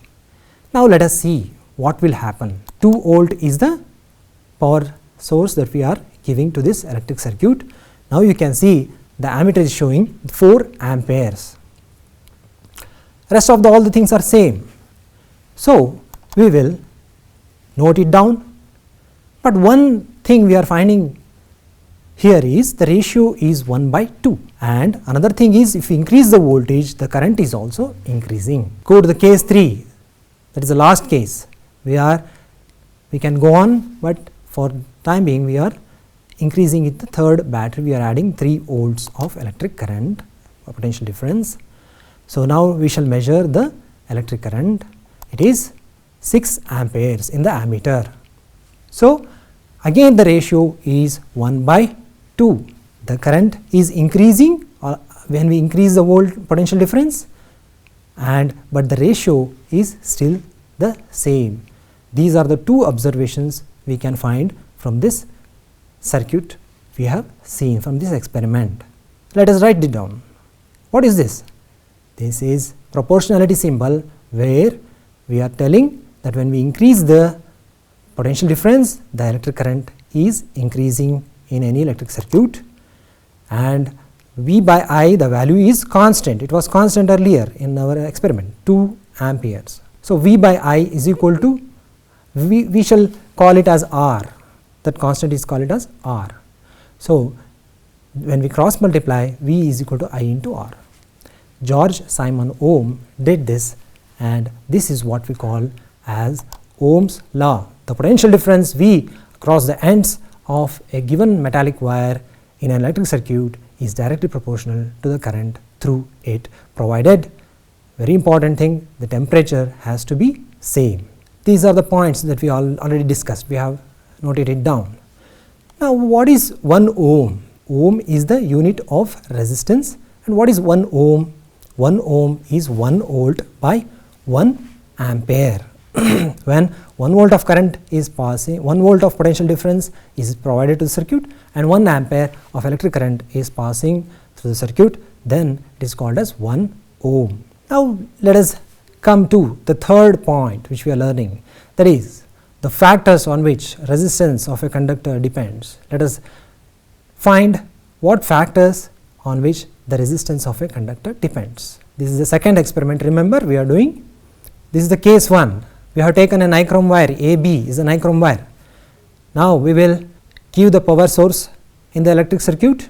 Now, let us see what will happen. 2 volt is the power source that we are giving to this electric circuit. Now, you can see the ammeter is showing 4 amperes. Rest of all the things are same. So, we will note it down, but one thing we are finding here is the ratio is 1 by 2, and another thing is if we increase the voltage, the current is also increasing. Go to the case 3, that is the last case. We can go on, but for time being we are increasing it the third battery, we are adding 3 volts of electric current or potential difference. So, now we shall measure the electric current, it is 6 amperes in the ammeter. So, again the ratio is 1 by 2, the current is increasing when we increase the volt potential difference, but the ratio is still the same. These are the 2 observations we can find from this circuit we have seen from this experiment. Let us write it down. What is this? This is proportionality symbol, where we are telling that when we increase the potential difference, the electric current is increasing in any electric circuit, and V by I, the value is constant. It was constant earlier in our experiment, 2 amperes. So, V by I is equal to, we shall call it as R, that constant is called it as R. So, when we cross multiply, V is equal to I into R. George Simon Ohm did this, and this is what we call as Ohm's law. The potential difference V across the ends of a given metallic wire in an electric circuit is directly proportional to the current through it, provided, very important thing, the temperature has to be same. These are the points that we already discussed, we have noted it down. Now, what is 1 ohm? Ohm is the unit of resistance, and what is 1 ohm? 1 ohm is 1 volt by 1 ampere. When 1 volt of current is passing, 1 volt of potential difference is provided to the circuit, and 1 ampere of electric current is passing through the circuit, then it is called as 1 ohm. Now, let us come to the third point which we are learning, that is the factors on which resistance of a conductor depends. Let us find what factors on which the resistance of a conductor depends. This is the second experiment, remember we are doing. This is the case 1. We have taken a nichrome wire, AB is a nichrome wire. Now, we will give the power source in the electric circuit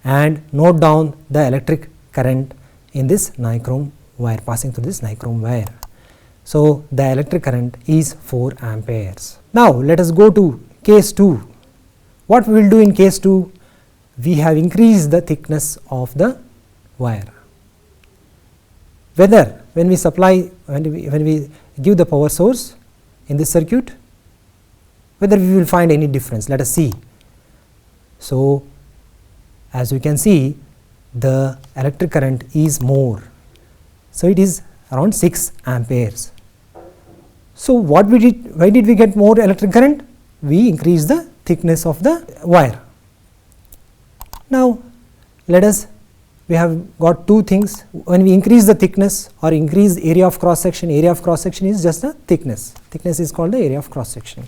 and note down the electric current in this nichrome wire, passing through this nichrome wire. So, the electric current is 4 amperes. Now, let us go to case 2. What we will do in case 2? We have increased the thickness of the wire. Whether when we give the power source in this circuit, whether we will find any difference, let us see. So, as you can see, the electric current is more. So, it is around 6 amperes. So, why did we get more electric current? We increased the thickness of the wire. Now, we have got 2 things. When we increase the thickness or increase the area of cross section is just the thickness. Thickness is called the area of cross section.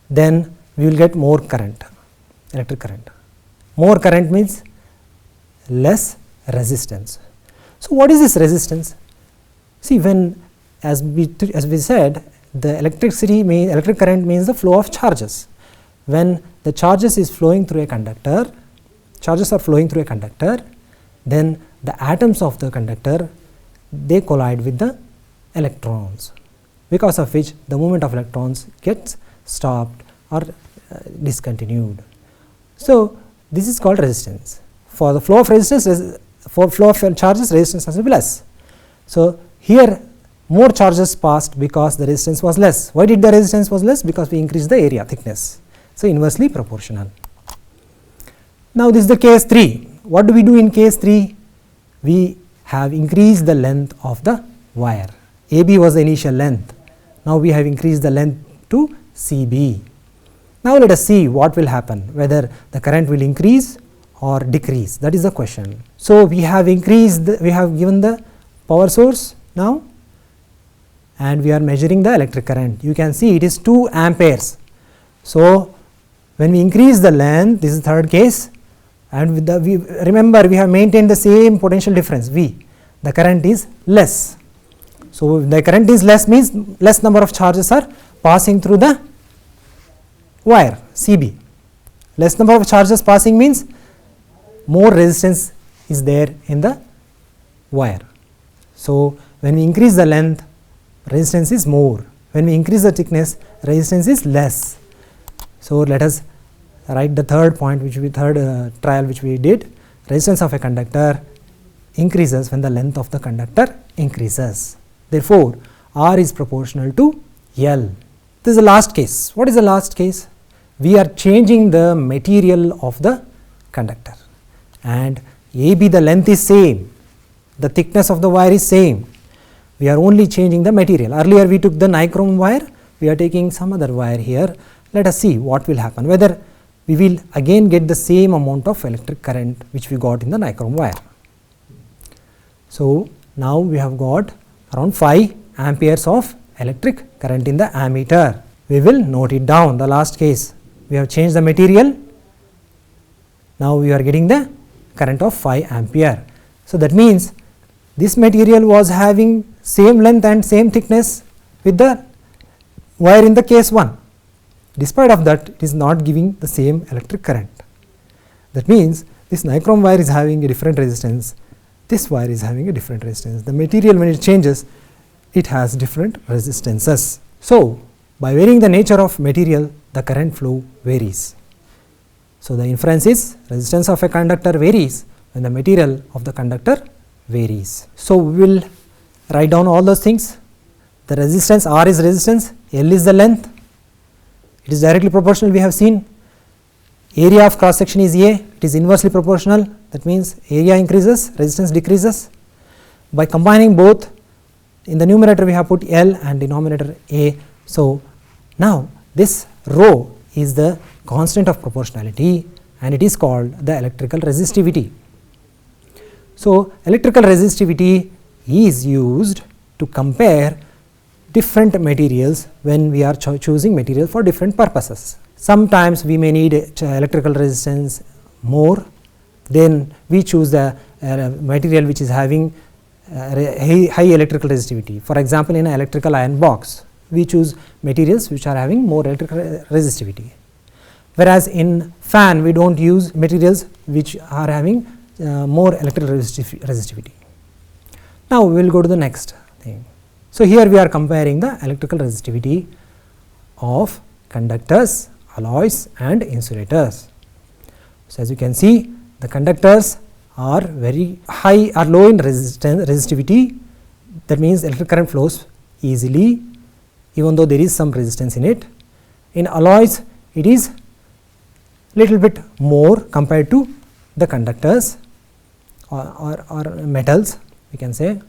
Then we will get more current, electric current. More current means less resistance. So, what is this resistance? See, when as we said, the electric current means the flow of charges. When the charges is flowing through a conductor, charges are flowing through a conductor, then the atoms of the conductor, they collide with the electrons, because of which the movement of electrons gets stopped or discontinued. So, this is called resistance. For the flow of resistance, for flow of charges, resistance has to be less. So, here more charges passed because the resistance was less. Why did the resistance was less? Because we increased the area thickness. So, inversely proportional. Now, this is the case 3. What do we do in case 3? We have increased the length of the wire. AB was the initial length. Now, we have increased the length to CB. Now, let us see what will happen, whether the current will increase or decrease, that is the question. So, we have increased, we have given the power source now and we are measuring the electric current. You can see it is 2 amperes. So, when we increase the length, this is third case, and with the, remember we have maintained the same potential difference V, the current is less. So, the current is less means less number of charges are passing through the wire CB. Less number of charges passing means more resistance is there in the wire. So, when we increase the length, resistance is more. When we increase the thickness, resistance is less. So, let us write the third point, which we trial which we did. Resistance of a conductor increases when the length of the conductor increases. Therefore, R is proportional to L. This is the last case. What is the last case? We are changing the material of the conductor, and AB, the length is same, the thickness of the wire is same. We are only changing the material. Earlier we took the nichrome wire, we are taking some other wire here. Let us see what will happen, whether we will again get the same amount of electric current which we got in the nichrome wire. So, now we have got around 5 amperes of electric current in the ammeter. We will note it down. The last case, we have changed the material. Now, we are getting the current of 5 ampere. So, that means this material was having same length and same thickness with the wire in the case 1. Despite of that, it is not giving the same electric current. That means this nichrome wire is having a different resistance, this wire is having a different resistance. The material, when it changes, it has different resistances. So, by varying the nature of material, the current flow varies. So, the inference is resistance of a conductor varies when the material of the conductor varies. So, we will write down all those things. The resistance, R is resistance, L is the length, it is directly proportional, we have seen. Area of cross section is A, it is inversely proportional, that means area increases, resistance decreases. By combining both, in the numerator we have put L and denominator A. So, now this rho is the constant of proportionality and it is called the electrical resistivity. So, electrical resistivity is used to compare different materials when we are choosing material for different purposes. Sometimes we may need electrical resistance more, then we choose the material which is having high electrical resistivity. For example, in an electrical iron box, we choose materials which are having more electrical resistivity. Whereas in fan, we do not use materials which are having more electrical resistivity. Now, we will go to the next thing. So, here we are comparing the electrical resistivity of conductors, alloys and insulators. So, as you can see, the conductors are very high or low in resistivity, that means electric current flows easily even though there is some resistance in it. In alloys, it is little bit more compared to the conductors or metals, we can say,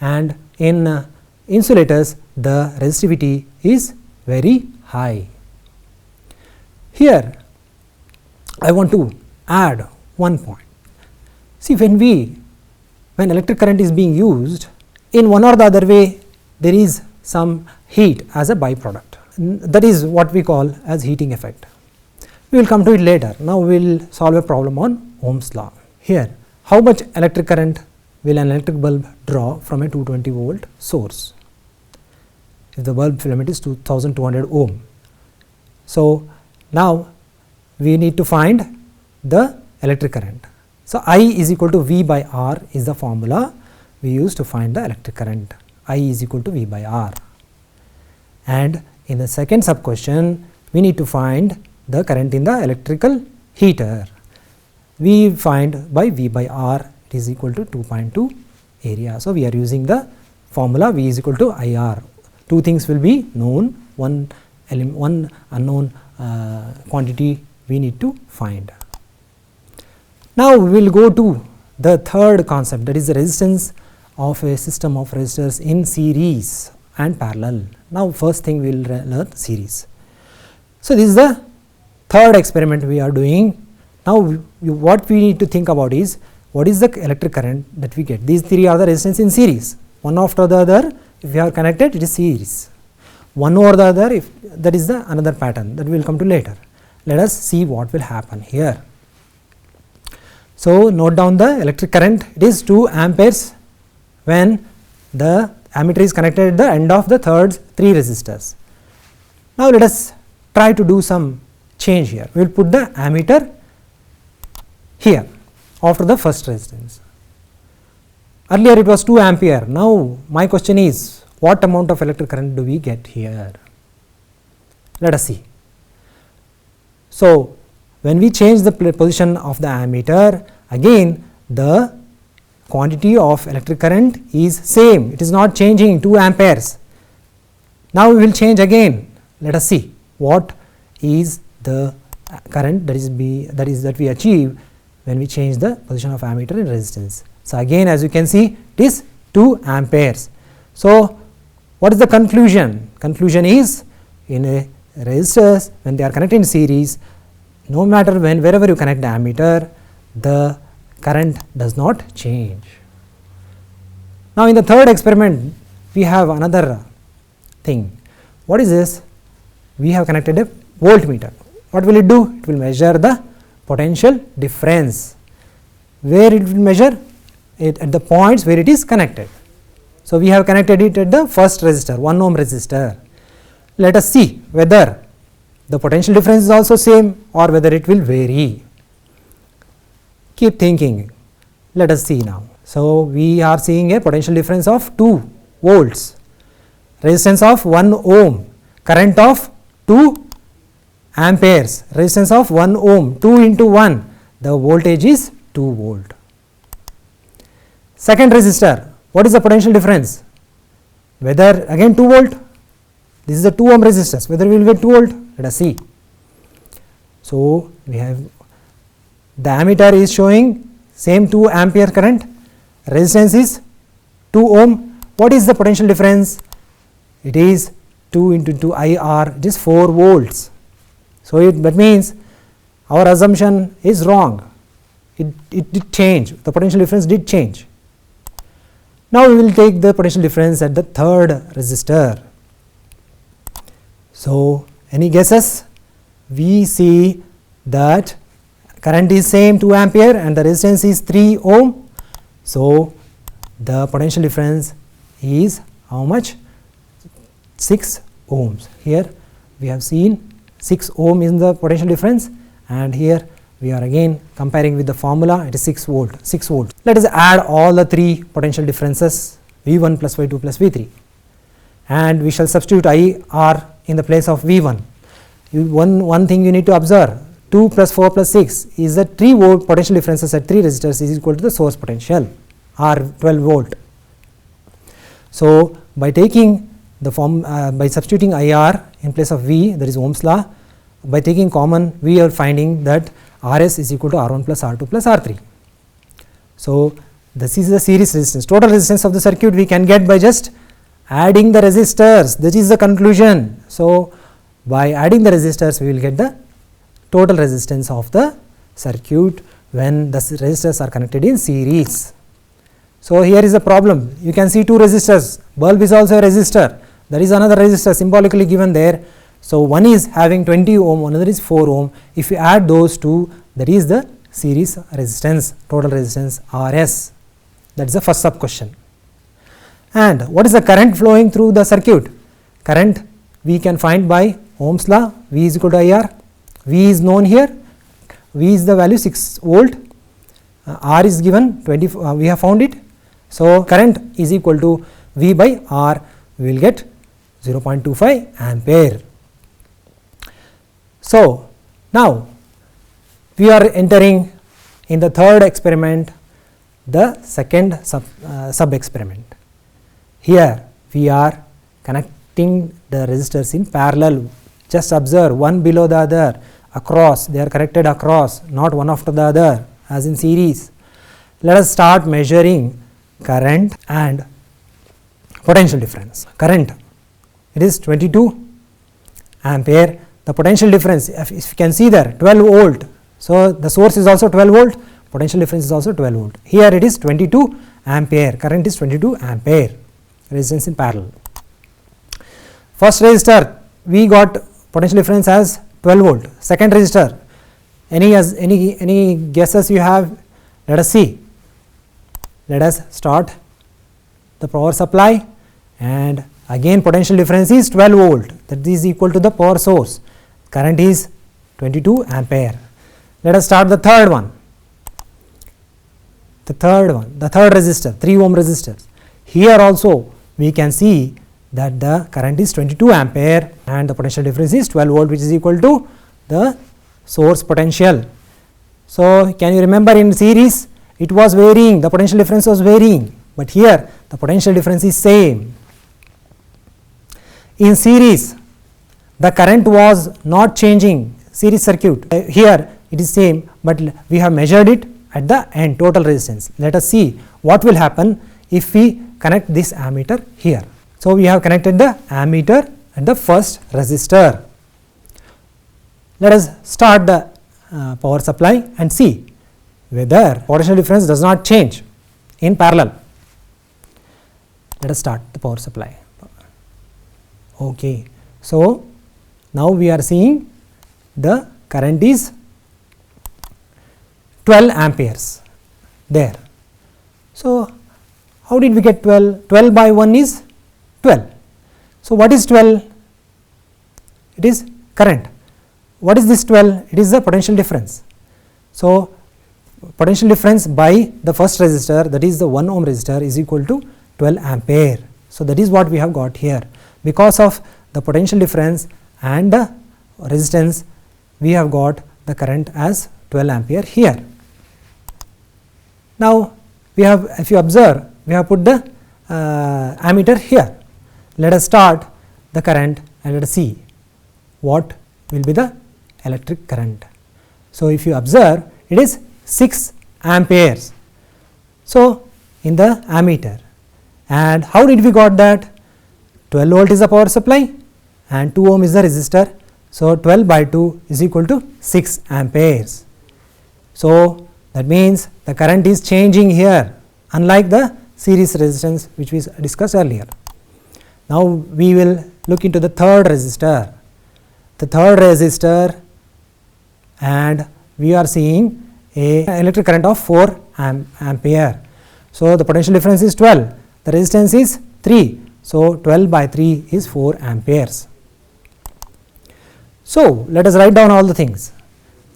and in insulators the resistivity is very high. Here I want to add one point. See, when electric current is being used, in one or the other way there is some heat as a byproduct, that is what we call as heating effect. We will come to it later. Now, we will solve a problem on Ohm's law. Here, how much electric current will an electric bulb draw from a 220 volt source if the bulb filament is 2200 ohm. So, now we need to find the electric current. So, I is equal to V by R is the formula we use to find the electric current. I is equal to V by R, and in the second sub question we need to find the current in the electrical heater. We find by V by R it is equal to 2.2 area. So, we are using the formula V is equal to IR. Two things will be known, one unknown quantity we need to find. Now, we will go to the third concept, that is the resistance of a system of resistors in series and parallel. Now, first thing we will learn series. So, this is the third experiment we are doing. Now, what we need to think about is what is the electric current that we get. These three are the resistance in series, one after the other. If we are connected, it is series. One over the other, if that is the another pattern that we will come to later. Let us see what will happen here. So, note down the electric current, it is 2 amperes when the ammeter is connected at the end of the three resistors. Now, let us try to do some change here. We will put the ammeter here after the first resistance. Earlier it was 2 ampere. Now, my question is what amount of electric current do we get here? Let us see. So, when we change the position of the ammeter, again the quantity of electric current is same, it is not changing, 2 amperes. Now, we will change again. Let us see what is the current that we achieve when we change the position of ammeter in resistance. So, again as you can see it is 2 amperes. So, what is the conclusion? Conclusion is in a resistors when they are connected in series, no matter wherever you connect the ammeter, the current does not change. Now, in the third experiment we have another thing. What is this? We have connected a voltmeter. What will it do? It will measure the potential difference. Where it will measure? It at the points where it is connected. So, we have connected it at the first resistor, 1 ohm resistor. Let us see whether the potential difference is also same or whether it will vary. Keep thinking. Let us see now. So, we are seeing a potential difference of 2 volts, resistance of 1 ohm, current of 2 amperes, resistance of 1 ohm, 2 into 1, the voltage is 2 volt. Second resistor, what is the potential difference? Whether again 2 volt, this is the 2 ohm resistance, whether we will get 2 volt, let us see. So, we have the ammeter is showing same 2 ampere current, resistance is 2 ohm. What is the potential difference? It is 2 into 2 IR, it is 4 volts. So, that means our assumption is wrong, it did change, the potential difference did change. Now, we will take the potential difference at the third resistor. So, any guesses? We see that current is same 2 ampere and the resistance is 3 ohm. So, the potential difference is how much? 6 ohms. Here we have seen 6 ohm is the potential difference, and here we are again comparing with the formula, it is 6 volt, 6 volt. Let us add all the 3 potential differences, V1 plus V2 plus V3, and we shall substitute IR in the place of V1. One thing you need to observe, 2 plus 4 plus 6 is the 3 volt potential differences at 3 resistors is equal to the source potential R 12 volt. So, by taking the by substituting IR in place of V, that is Ohm's law, by taking common we are finding that RS is equal to R1 plus R2 plus R3. So, this is the series resistance. Total resistance of the circuit we can get by just adding the resistors. This is the conclusion. So, by adding the resistors we will get the total resistance of the circuit when the resistors are connected in series. So, here is the problem. You can see 2 resistors, bulb is also a resistor, there is another resistor symbolically given there. So, one is having 20 ohm, another is 4 ohm. If you add those two, that is the series resistance, total resistance RS. That is the first sub question. And what is the current flowing through the circuit? Current we can find by Ohm's law, V is equal to IR. V is known here, V is the value 6 volt, R is given 20, we have found it. So, current is equal to V by R, we will get 0.25 ampere. So, now we are entering in the third experiment the second sub experiment. Here we are connecting the resistors in parallel. Just observe, one below the other, across, they are connected across, not one after the other as in series. Let us start measuring current and potential difference. Current, it is 22 ampere. The potential difference, if you can see there, 12 volt. So the source is also 12 volt, potential difference is also 12 volt. Here it is 22 ampere, current is 22 ampere, resistance in parallel. First resistor, we got potential difference as 12 volt. Second resistor, any guesses you have? Let us see. Let us start the power supply, and again potential difference is 12 volt, that is equal to the power source. Current is 22 ampere. Let us start the third one. The third resistor, 3 ohm resistor. Here also we can see that the current is 22 ampere and the potential difference is 12 volt, which is equal to the source potential. So can you remember, in series it was varying, the potential difference was varying, but here the potential difference is same. In series the current was not changing, series circuit. Here it is same, but we have measured it at the end, total resistance. Let us see what will happen if we connect this ammeter here. So we have connected the ammeter and the first resistor. Let us start the power supply and see whether potential difference does not change in parallel. Let us start the power supply. Okay, so now we are seeing the current is 12 amperes there. So how did we get 12? 12 by 1 is 12. So what is 12? It is current. What is this 12? It is the potential difference. So potential difference by the first resistor, that is the 1 ohm resistor, is equal to 12 ampere. So that is what we have got here. Because of the potential difference and the resistance, we have got the current as 12 ampere here. Now we have, if you observe, we have put the ammeter here. Let us start the current and let us see what will be the electric current. So if you observe, it is 6 amperes. So in the ammeter, and how did we got that? 12 volt is the power supply and 2 ohm is the resistor. So 12 by 2 is equal to 6 amperes. So that means the current is changing here, unlike the series resistance which we discussed earlier. Now we will look into the third resistor. The third resistor, and we are seeing a electric current of 4 ampere. So the potential difference is 12, the resistance is 3. So 12 by 3 is 4 amperes. So let us write down all the things.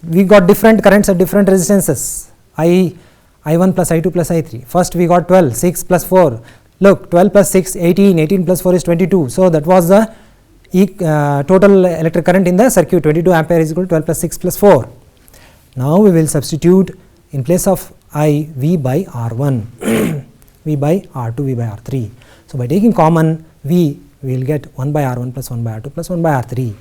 We got different currents at different resistances, I1 plus I2 plus I3. First we got 12, 6 plus 4. Look, 12 plus 6, 18, 18 plus 4 is 22. So that was the total electric current in the circuit. 22 ampere is equal to 12 plus 6 plus 4. Now we will substitute in place of I, V by R1, V by R2, V by R3. So by taking common V, we will get 1 by R1 plus 1 by R2 plus 1 by R3.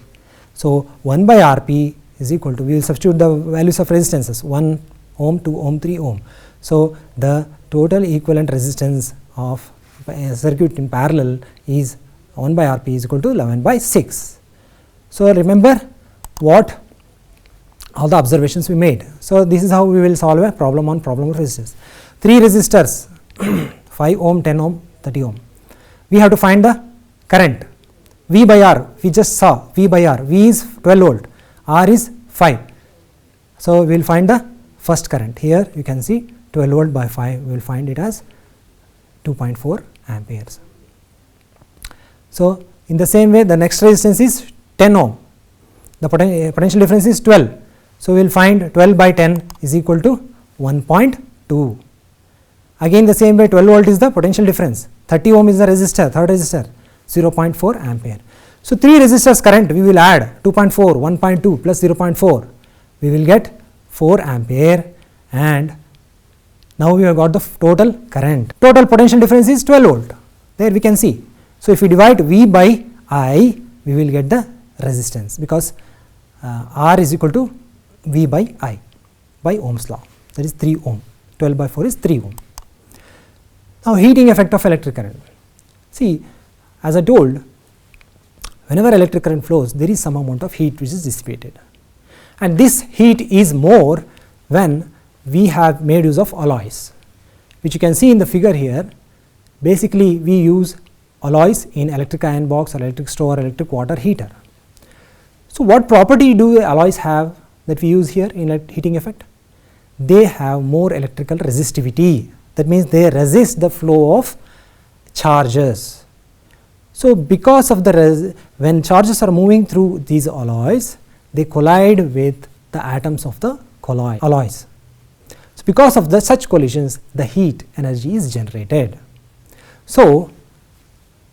So 1 by Rp is equal to, we will substitute the values of resistances, 1 ohm, 2 ohm, 3 ohm. So the total equivalent resistance of a circuit in parallel is 1 by Rp is equal to 11 by 6. So remember what all the observations we made. So this is how we will solve a problem on problem of resistors. 3 resistors, 5 ohm, 10 ohm, 30 ohm. We have to find the current. V by R, we just saw V by R. V is 12 volt, R is 5. So we will find the first current. Here you can see 12 volt by 5, we will find it as 2.4 amperes. So in the same way, the next resistance is 10 ohm. The potential difference is 12. So we will find 12 by 10 is equal to 1.2. Again the same way, 12 volt is the potential difference. 30 ohm is the resistor, third resistor, 0.4 ampere. So 3 resistors current we will add 2.4, 1.2 plus 0.4. We will get 4 ampere, and now we have got the total current. Total potential difference is 12 volt. There we can see. So, if we divide V by I, we will get the resistance, because R is equal to V by I by Ohm's law, that is 3 ohm. 12 by 4 is 3 ohm. Now, heating effect of electric current. See, as I told, whenever electric current flows, there is some amount of heat which is dissipated, and this heat is more when we have made use of alloys, which you can see in the figure here. Basically, we use alloys in electric iron box or electric stove or electric water heater. So, what property do alloys have that we use here in heating effect? They have more electrical resistivity. That means they resist the flow of charges. So, because of the when charges are moving through these alloys, they collide with the atoms of the alloys. So, because of such collisions, the heat energy is generated. So,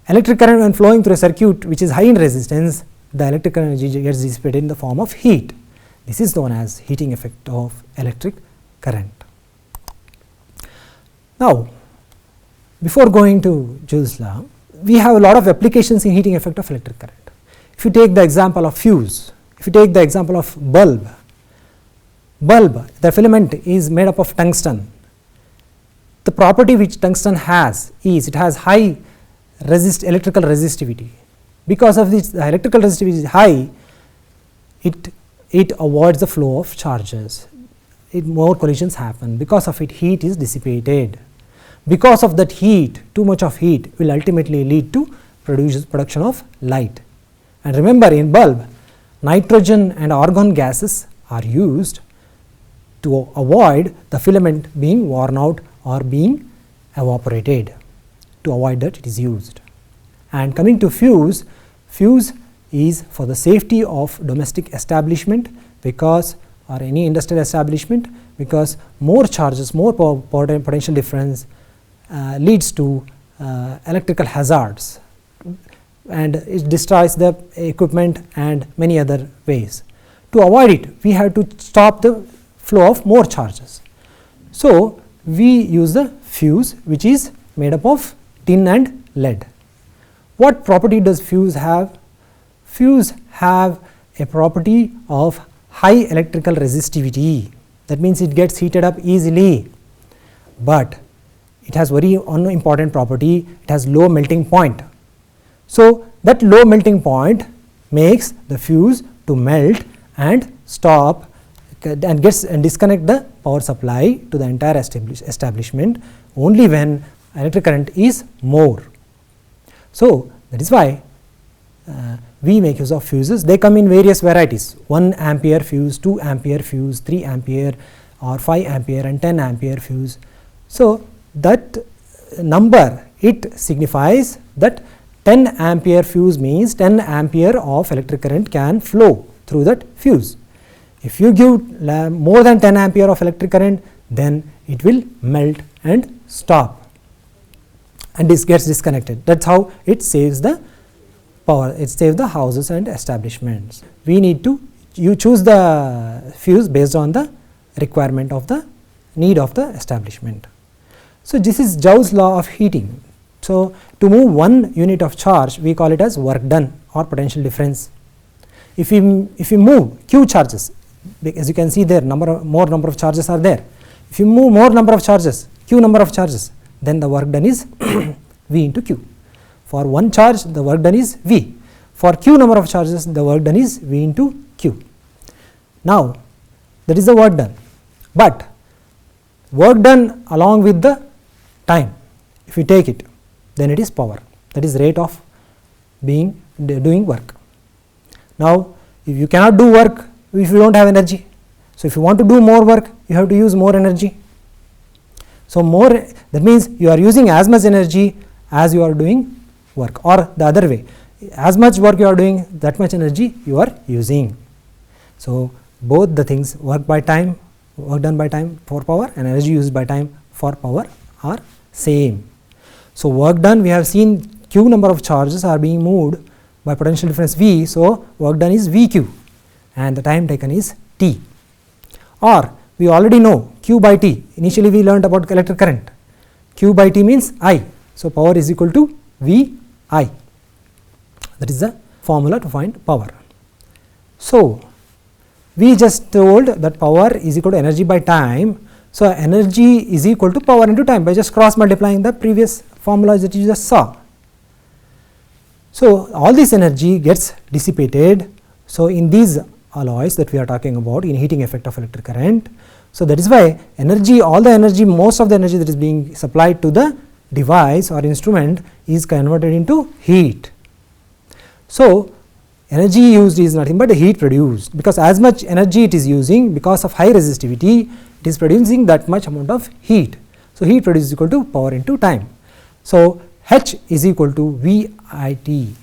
electric current when flowing through a circuit which is high in resistance, the electrical energy gets dissipated in the form of heat. This is known as heating effect of electric current. Now, before going to Joule's law, we have a lot of applications in heating effect of electric current. If you take the example of fuse, if you take the example of bulb, the filament is made up of tungsten. The property which tungsten has is it has high electrical resistivity. Because of this, the electrical resistivity is high, it avoids the flow of charges. More collisions happen. Because of it, heat is dissipated. Because of that heat, too much of heat will ultimately lead to production of light. And remember, in bulb, nitrogen and argon gases are used to avoid the filament being worn out or being evaporated. To avoid that, it is used. And coming to fuse, fuse is for the safety of domestic establishment, because or any industrial establishment, because more charges, more potential difference leads to electrical hazards, and it destroys the equipment and many other ways. To avoid it, we have to stop the flow of more charges. So, we use the fuse, which is made up of tin and lead. What property does fuse have? Fuse have a property of high electrical resistivity. That means it gets heated up easily, but it has very important property, it has low melting point. So, that low melting point makes the fuse to melt and stop and disconnect the power supply to the entire establishment only when electric current is more. So, that is why we make use of fuses. They come in various varieties: 1 ampere fuse, 2 ampere fuse, 3 ampere or 5 ampere and 10 ampere fuse. So, that number, it signifies that 10 ampere fuse means 10 ampere of electric current can flow through that fuse. If you give more than 10 ampere of electric current, then it will melt and stop and this gets disconnected. That is how it saves the power, it saves the houses and establishments. We need to, you choose the fuse based on the requirement of the need of the establishment. So, this is Joule's law of heating. So, to move 1 unit of charge, we call it as work done or potential difference. If we move q charges, as you can see there, more number of charges are there. If you move more number of charges, q number of charges, then the work done is V into q. For 1 charge, the work done is V. For q number of charges, the work done is V into q. Now, that is the work done, but work done along with the time, if you take it, then it is power, that is rate of doing work. Now, if you cannot do work if you do not have energy, so if you want to do more work, you have to use more energy. So, more, that means you are using as much energy as you are doing work, or the other way, as much work you are doing, that much energy you are using. So, both the things, work by time, work done by time for power, and energy used by time for power are same. So, work done, we have seen q number of charges are being moved by potential difference V. So, work done is VQ and the time taken is T. or we already know Q by T. Initially we learned about electric current. Q by T means I. So, power is equal to V I. That is the formula to find power. So, we just told that power is equal to energy by time. So, energy is equal to power into time by just cross multiplying the previous formulas that you just saw. So, all this energy gets dissipated. So, in these alloys that we are talking about in heating effect of electric current. So, that is why energy, all the energy, most of the energy that is being supplied to the device or instrument is converted into heat. So, energy used is nothing but the heat produced, because as much energy it is using, because of high resistivity, it is producing that much amount of heat. So, heat produced is equal to power into time. So, H is equal to VIT.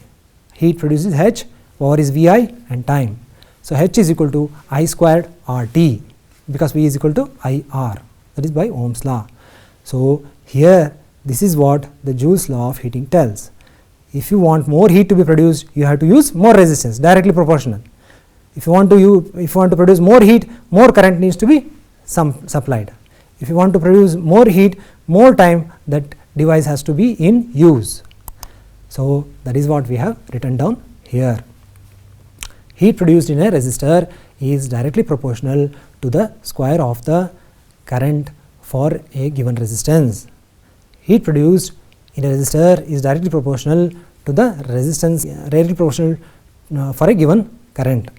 Heat produces H, power is VI and time. So, H is equal to I squared RT, because V is equal to IR, that is by Ohm's law. So, here this is what the Joule's law of heating tells. If you want more heat to be produced, you have to use more resistance, directly proportional. If you want to produce more heat, more current needs to be supplied. If you want to produce more heat, more time that device has to be in use. So, that is what we have written down here. Heat produced in a resistor is directly proportional to the square of the current for a given resistance. Heat produced in a resistor is directly proportional to the resistance, directly proportional for a given current.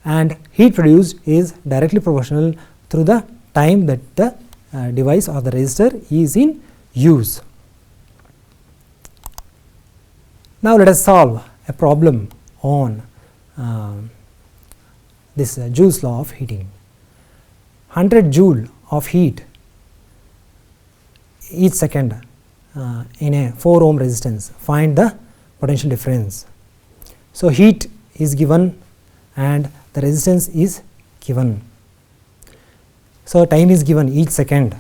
And heat produced is directly proportional through the time that the device or the resistor is in use. Now, let us solve a problem on this Joule's law of heating. 100 joule of heat each second in a 4 ohm resistance. Find the potential difference. So, heat is given and the resistance is given. So, time is given each second.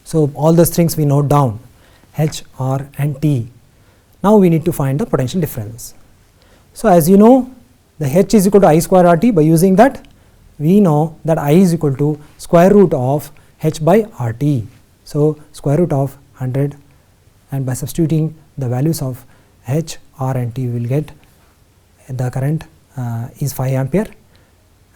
So, all those things we note down, H, R and T. Now, we need to find the potential difference. So, as you know, the H is equal to I square RT. By using that, we know that I is equal to square root of H by RT. So, square root of 100, and by substituting the values of H, R and T, we will get the current is 5 ampere.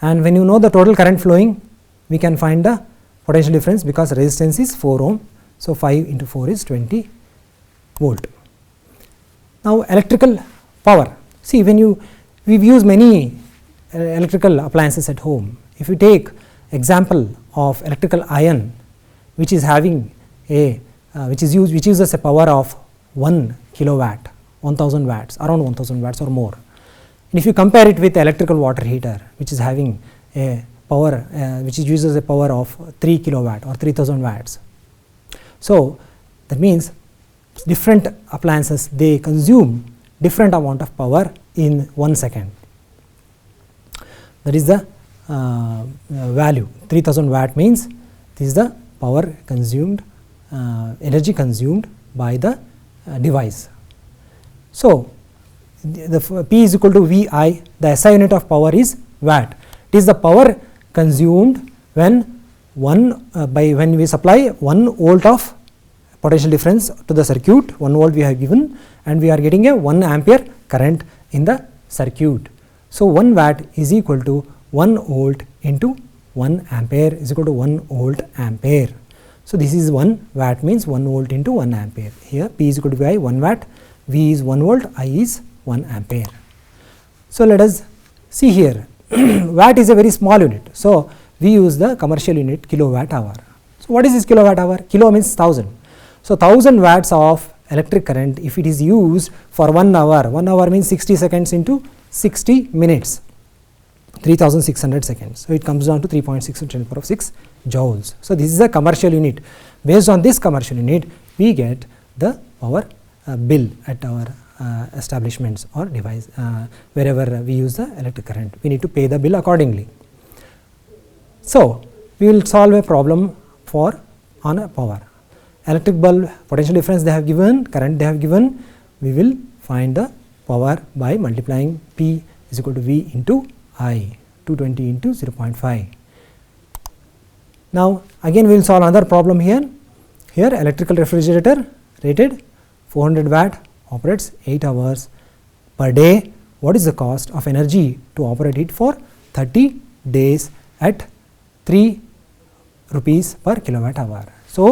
And when you know the total current flowing, we can find the potential difference, because resistance is 4 ohm. So, 5 into 4 is 20 volt. Now, electrical power. See, when we use many electrical appliances at home. If you take example of electrical iron, which is having a which uses a power of 1 kilowatt, 1000 watts, around 1000 watts or more. And if you compare it with electrical water heater, which is having a power which uses a power of 3 kilowatt or 3000 watts. So, that means different appliances, they consume different amount of power in 1 second. That is the value. 3000 watt means this is the power consumed, energy consumed by the device. So, the P is equal to VI, the SI unit of power is watt. It is the power consumed when when we supply 1 volt of potential difference to the circuit. 1 volt we have given, and we are getting a 1 ampere current in the circuit. So, 1 watt is equal to 1 volt into 1 ampere is equal to 1 volt ampere. So, this is 1 watt means 1 volt into 1 ampere. Here P is equal to VI, 1 watt, V is 1 volt, I is 1 ampere. So, let us see here. Watt is a very small unit. So, we use the commercial unit kilowatt hour. So, what is this kilowatt hour? Kilo means 1000. So, 1000 watts of electric current, if it is used for 1 hour, 1 hour means 60 seconds into 60 minutes, 3600 seconds. So, it comes down to 3.6 to 10 power of 6 joules. So, this is a commercial unit. Based on this commercial unit, we get the power bill at our establishments or device, wherever we use the electric current. We need to pay the bill accordingly. So, we will solve a problem on a power. Electric bulb potential difference they have given, current they have given, we will find the power by multiplying P is equal to V into I 220 into 0.5. Now again we will solve another problem here. Here electrical refrigerator rated 400 watt operates 8 hours per day. What is the cost of energy to operate it for 30 days at 3 rupees per kilowatt hour? So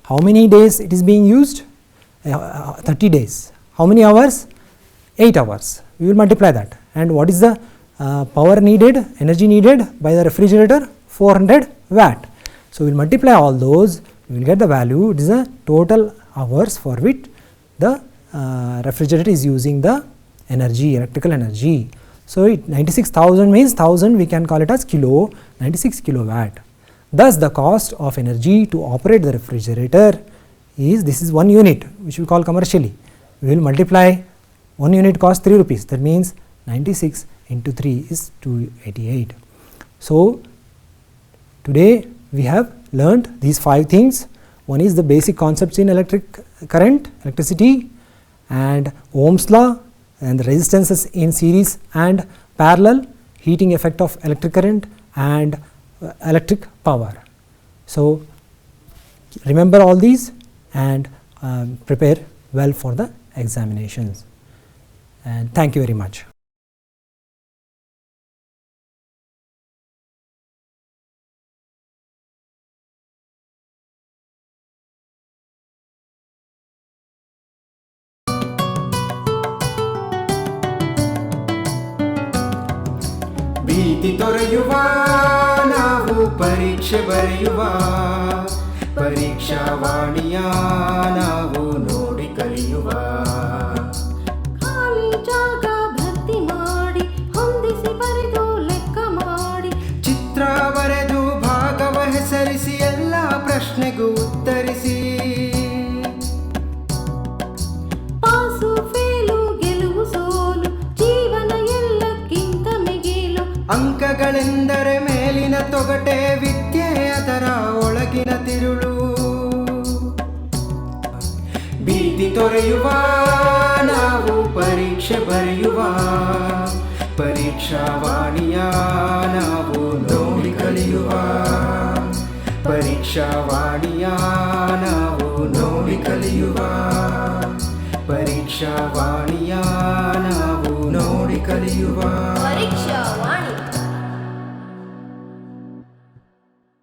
how many days it is being used? 30 days. How many hours? 8 hours. We will multiply that. And what is the power needed, energy needed by the refrigerator? 400 watt. So we will multiply all those, we will get the value. It is the total hours for which the refrigerator is using the energy, electrical energy. So 96,000 means 1000, we can call it as kilo, 96 kilowatt. Thus the cost of energy to operate the refrigerator is, this is 1 unit which we call commercially. We will multiply 1 unit cost 3 rupees, that means 96 into 3 is 288. So today we have learnt these 5 things. One is the basic concepts in electric current, electricity, and Ohm's law, and the resistances in series and parallel, heating effect of electric current, and electric power. So remember all these and prepare well for the examinations. And thank you very much. ಭೀತಿ ತೊರೆಯುವ ನಾವು ಪರೀಕ್ಷೆ ಬರೆಯುವ ಪರೀಕ್ಷಾವಾಣಿಯ ನಾವು ನೋಡಿ ಕಲಿಯುವ ಖಾಲಿ ಜಾಗ ಭರ್ತಿ ಮಾಡಿ ಹೊಂದಿಸಿ ಬರೆದು ಲೆಕ್ಕ ಮಾಡಿ ಚಿತ್ರ ಬರೆದು ಭಾಗವ ಹೆಸರಿಸಿ ಎಲ್ಲ ಪ್ರಶ್ನೆಗೂ ಉತ್ತರಿಸಿ ಪಾಸು ಫೇಲು ಗೆಲುವು ಸೋಲು ಜೀವನ ಎಲ್ಲಕ್ಕಿಂತ ಮಿಗಿಲು ಅಂಕಗಳೆಂದರೆ ಮೇಲಿನ ತೊಗಟೆ ವಿದ್ಯೆ ಅದರ ಒಳಗಿನ ತಿರುಳು ಭೀತಿ ತೊರೆಯುವ ನಾವು ಪರೀಕ್ಷೆ ಬರೆಯುವ ಪರೀಕ್ಷಾವಾಣಿಯ ನಾವು ನೋಡಿ ಕಲಿಯುವ ಪರೀಕ್ಷಾವಾಣಿಯ ನಾವು ನೋಡಿ ಕಲಿಯುವ ಪರೀಕ್ಷಾವಾಣಿಯ ನಾವು ನೋಡಿ ಕಲಿಯುವ